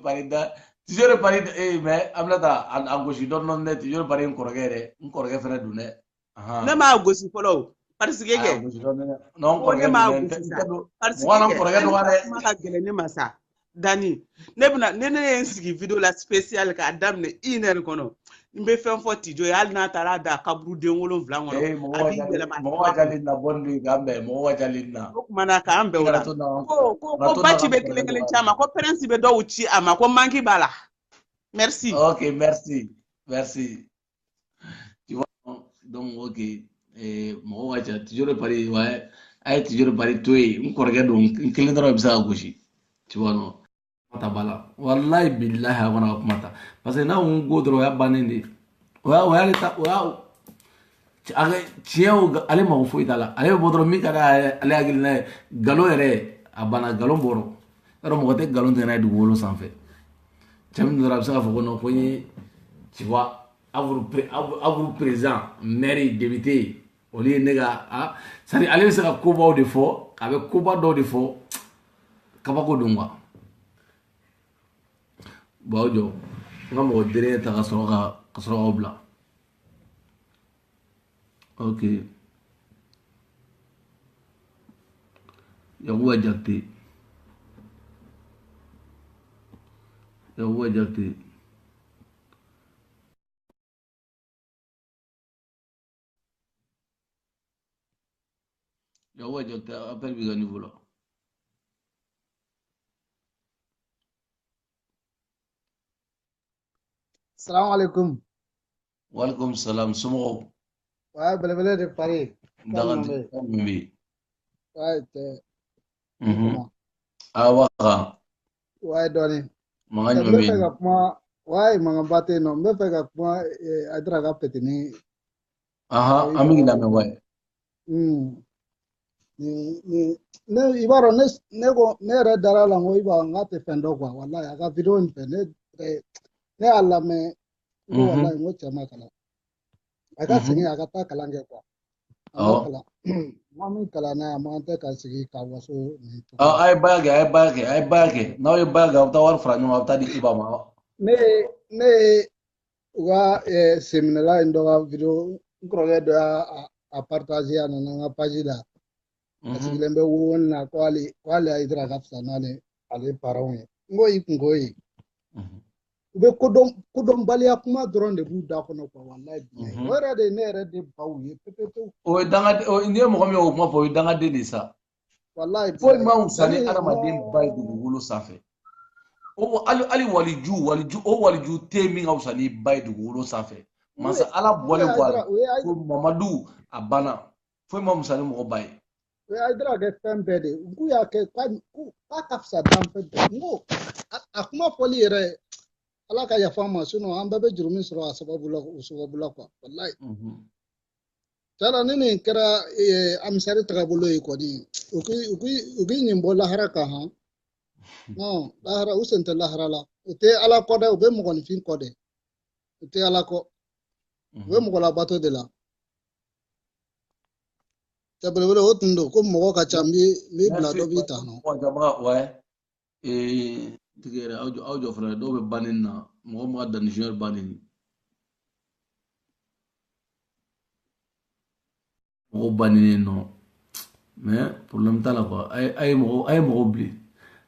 pari da tijori pari mais Aminata a gosi dɔɔni dɔɔni dɛ tijori pari n kɔrɔkɛ yɛrɛ n kɔrɔkɛ fɛnɛ don dɛ ne m'a gosi fɔlɔ o parce que kɛ non ko ne m'a gosi sa parce que kɛ kuma ka gɛlɛn ne ma sa Dani ne ye n sigi video la spécial k'a daminɛ 1 heure kɔnɔ n bɛ fɛn fɔ Tijo ye hali n'a taara da kaburu den 7 kɔnɔ a b'i yɛlɛma mɔgɔ ka jali na bɔn k'an bɛn mɔgɔ ka jali na o kumana k'an bɛn o la ko baci bɛ kelen kelen ci a ma ko prince bɛ dɔw ci a ma ko manki b'a la merci ok merci tu vois donc ok mɔgɔ ka ca tijori pari ouais a ye tijori pari to yen n kɔrɔkɛ don n kelen dɔrɔn bɛ se ka gosi tu vois non ta bala wallahi billahi a kɔnɔ ka kuma ta parce que n'a ko n ko dɔrɔn o y'a bannen de o y'ale ta o y'a tiɲɛ ale mako foyi t'a la ale bɛ bɔ dɔrɔn min ka di ale hakilina ye nkalon yɛrɛ a banna nkalon bɔrɔ yɔrɔ mɔgɔ tɛ nkalon tigɛ n'a ye dugukolo sanfɛ cɛ min dɔrɔn a bɛ se k'a fɔ ko non ko n ye tu vois aw président maire député olu ye ne ka c'est à dire ale bɛ se ka kobaw de fɔ a bɛ koba dɔw de fɔ kabako don quoi bon aw jɔ n ka mɔgɔ dere ta ka sɔrɔ k'aw bila ok Yakuba Jakite appel bi ka niveau la Salam alaikum. Walaikum salam somɔgɔw Ouais, belebele de Paris. daga min bɛ Ouais, yen awa kan ouais, dɔɔni. mankan N jumɛn bɛ bɛ fɛ yen ka kuma, ouais, mankanba tɛ yen nɔ. N bɛ fɛ ka kuma Hayidara ka petini. an bɛ k'i lamɛn wayi I b'a dɔn ne yɛrɛ dara la n ko Iba n k'a tɛ fɛn dɔn quoi, wallahi a ka video in fɛ ne y'a lamɛn n ko wallahi n ko cɛ ma kalan. A ka segin a ka taa kalan kɛ quoi. A ma kalan. Maa min kalan n'a ye a man tɛ ka sigi ka waso nin cogo la. a ye baara kɛ n'aw ye baara kɛ aw bɛ taa wari fara ɲɔgɔn kan aw bɛ taa di Iba ma Ne ye u ka seminɛla in dɔ ka video n kɔrɔkɛ dɔ y'a partage a nana n ka page la a sigilen bɛ Wowoni na ko hali Hayidara ka fisa n'ale parents ye n ko i kungo ye u bɛ kodɔnbaliya kuma dɔrɔn de b'u da kɔnɔ quoi wallahi bilahi o yɛrɛ de ne yɛrɛ de baw ye pepepewu o ye dangaden n'i ye mɔgɔ min ye o kuma fɔ o ye dangaden de sa wallahi foyi man wusa ni adamaden ba ye dugukolo sanfɛ hali waliju o waliju tɛ min ka wusa ni ba ye dugukolo sanfɛ masa ala bɔlen kɔ a la ko Mamadu a banna foyi man wusa ni mɔgɔ ba ye o ye Hayidara kɛ fɛn bɛɛ de ye k'u y'a kɛ k'a ka fisa dan fɛn bɛɛ n ko a kuma fɔli yɛrɛ ala ka yafa ma sinon an bɛɛ bɛ juru min sɔrɔ a sababu la quoi wallahi cɛla ni nin kɛra amisari tagabolo ye kɔni u k'i ɲin bɔ lahara kan han non lahara u sen tɛ lahara la u tɛ ala kɔ dɛ u bɛ mɔgɔninfin kɔ dɛ u tɛ ala kɔ u bɛ mɔgɔ labato de la cɛ belebele o tun don ko mɔgɔ ka ca n bɛ bila dɔ b'i ta nɔ tigi yɛrɛ aw jɔ fana dɔw bɛ banni na mɔgɔ min ka danni junior banni mɔgɔ banni nɔ mais problème t'a la quoi a ye mɔgɔ bilen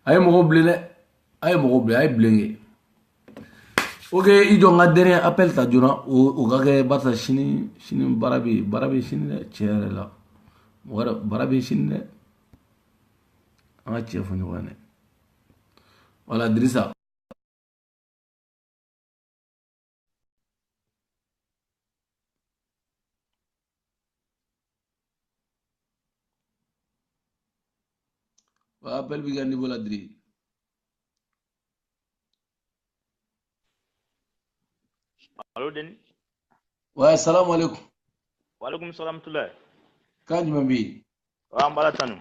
a ye mɔgɔ bilen dɛ a ye bilen kɛ ok i jɔ n ka dernier appel ta joona o ka kɛ barisa sini baara bɛ sini dɛ tiɲɛ yɛrɛ la baara bɛ sini dɛ an ka tiɲɛ fɔ ɲɔgɔn ye dɛ voilà Dirisa appel bi gandi bola dri. Allo Denis. Wa assalamu alaikum. Wa alaikum salam tulay. Kanji mambi. Wa mbala tanu.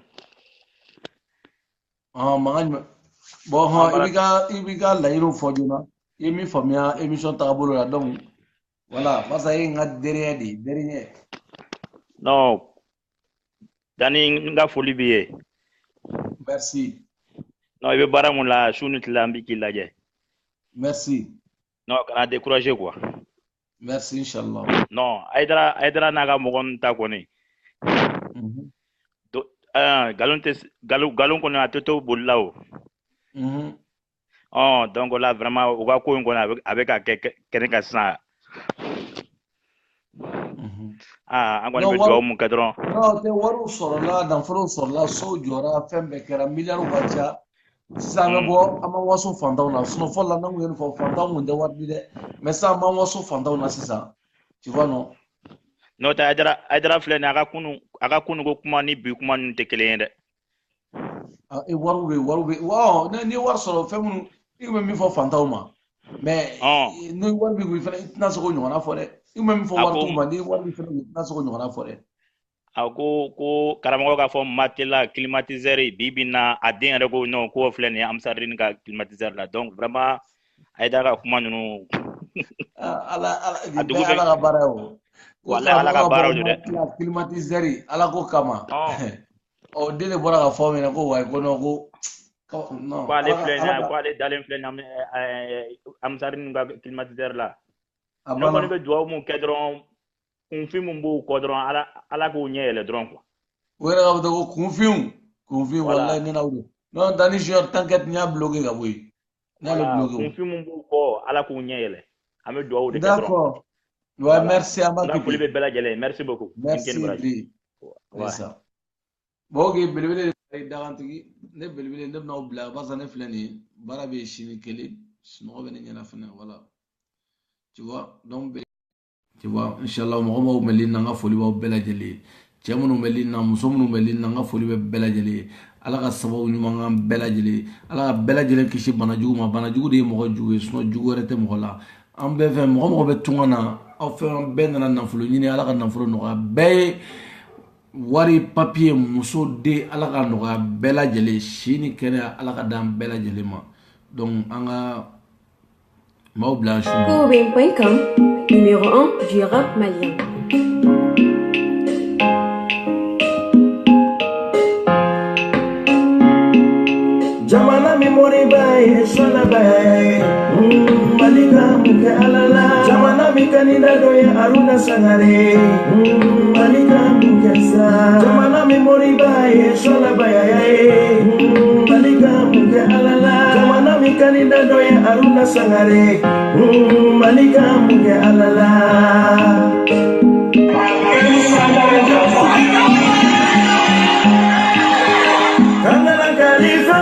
Manganj bon ibiga la yiro fojuna. Imi famia émission tabolo la donc voilà, parce que nga derrière. Non. Dani nga foli biye. Merci. Non, il veut bara mon la chouni tlambi qui l'a dit. Merci. Non, kana décourager quoi. Merci inchallah. Non, aidra naga mogon ta koni. Galon kono atoto bollao. Oh, donc là vraiment on va ko ngona avec quelqu'un ça. Ah, angoni be do mun kadron. Non, te waru sorola dan foro sorola so jora fembe kera milliard wacha. Sanga bo ama waso fandaw na sino folla na ngene fo fandaw mun de wardi de. Mais ça ma waso fandaw na sisa. Tu vois non? Non, ta aidra flene aga kunu go kuma ni bi kuma ni te kelende. Ah, e waru be. Wow, ni war soro femu il me faut fantôme mais nous war bi go fele na so nyo na fore il me faut war tuma ni war bi fele na so nyo na fore ko karamo ga fo matela climatiseur bibi na adin rego no ko flene am sarin ga climatiseur la donc vraiment aida ga kuma nu ala ga barao wala ala ga barao de climatiseur ala ko kama o dele bora ga fo me ko wa ko no ko non quoi les dans l'influence am sarin ga climatiseur la non ko be do mo kedron confirme mbo kodron ala ko nyele dron quoi wera ga do confirme wallahi ni nawdo non dani jor tanket nya bloqué ga boy nya le bloqué confirme mbo ko ala ko nyele ame do de kedron d'accord ouais merci amaki pour le bela jele merci beaucoup merci ouais ça bogi belbele dagantigi ne belbele ne bna bla basa ne flani barabe chini kele sino bene nyana fana voilà tu vois donc tu vois inchallah mo melina nga foli ba bela jele cemunu melina musomunu melina nga foli be bela jele ala ka sababu nyuma nga bela jele ala bela jele kishi banajugu ma banajugu de mo jugu sino jugu rete mo la am be fe mo be tungana aw fe ben na nafulo nyini ala ka nafulo no be wari papier muso de ala ka noga bela jele shini kene ala ka dan bela jele ma donc anga mau blanche Coben.com, numéro 1 du rap malien. Jamana mi mori bae sola bae malika muke alala jamana mi kanida doye aruna sangare malika muke sa jamana mi mori bae sola bae malika muke alala jamana mi kanida doye aruna sangare malika muke alala kangana kalifa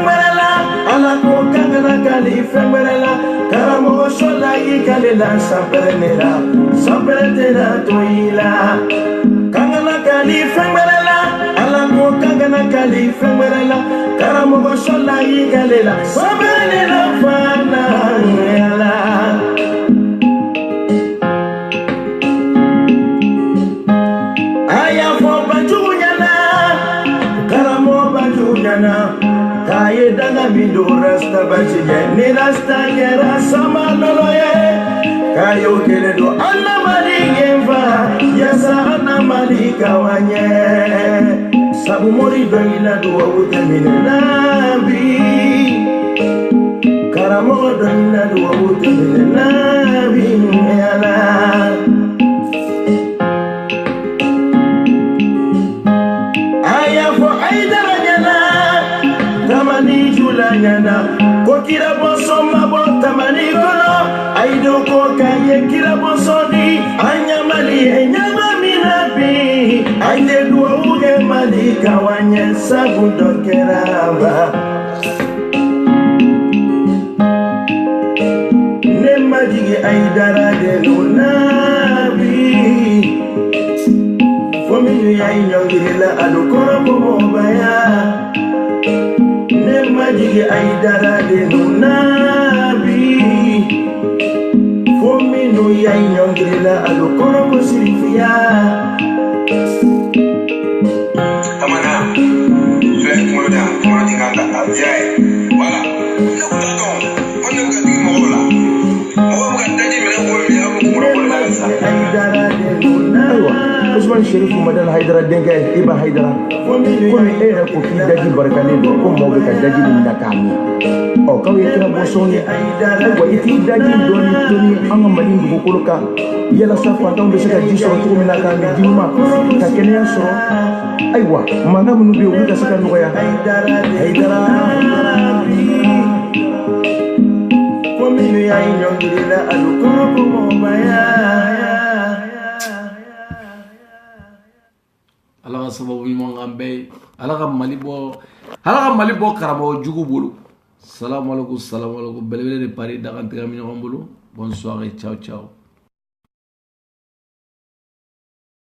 ala ko kangana kalifa merela karamo sola ikalela saperetela toila kangana kalifa merela ala ko kangana kalifa merela karamo sola ikalela saperetela fana ala aya fo bajunyana karamo bajunyana kaye danga mido rasta bachiye ni rasta gera sama loloye kayo keledo anna mali gemva yasa anna mali kawanye sabu mori doila duwa utemine nabi karamo doila duwa utemine nabi ala aya fo aidara nyana tamani julanyana ko kira boso mabo tamani kono aido ko kaye kira boso di anyamali enyama minabi aide duwa uge mali kawanye sabu dokeraba nemajigi aidara de lunabi fominyu ya inyongirila alukoro ko mobaya ne majigi Haidara de nunabi fomino ya inyongela alokoro ko sirifia tamana fle kuma tinganga abjai wala ne ko taton on ne ko digi mo la mo ko daji mele ko mi amu ko la sa Haidara de nunabi Usman Sherifu Madal Haidara denke iba Haidara komi era ko ki daji barkale do ko mo be ka daji ni nakami o kaw ye kira bosoni wa iti daji doni toni anga mali ndugo koloka yela sa fantaw be se ka ji so to mi nakami dima ka kenya so aywa manga munu be ulu ka saka noya Haidara komi no ya inyongirila alukoro ko mo baya ala ka sababu ɲuman kan bɛɛ ala ka mali bɔ karamɔgɔ jugu bolo salamu alaikum belebele de pari dakantigɛ mi ɲɔgɔn bolo bonne soirée ciao ciao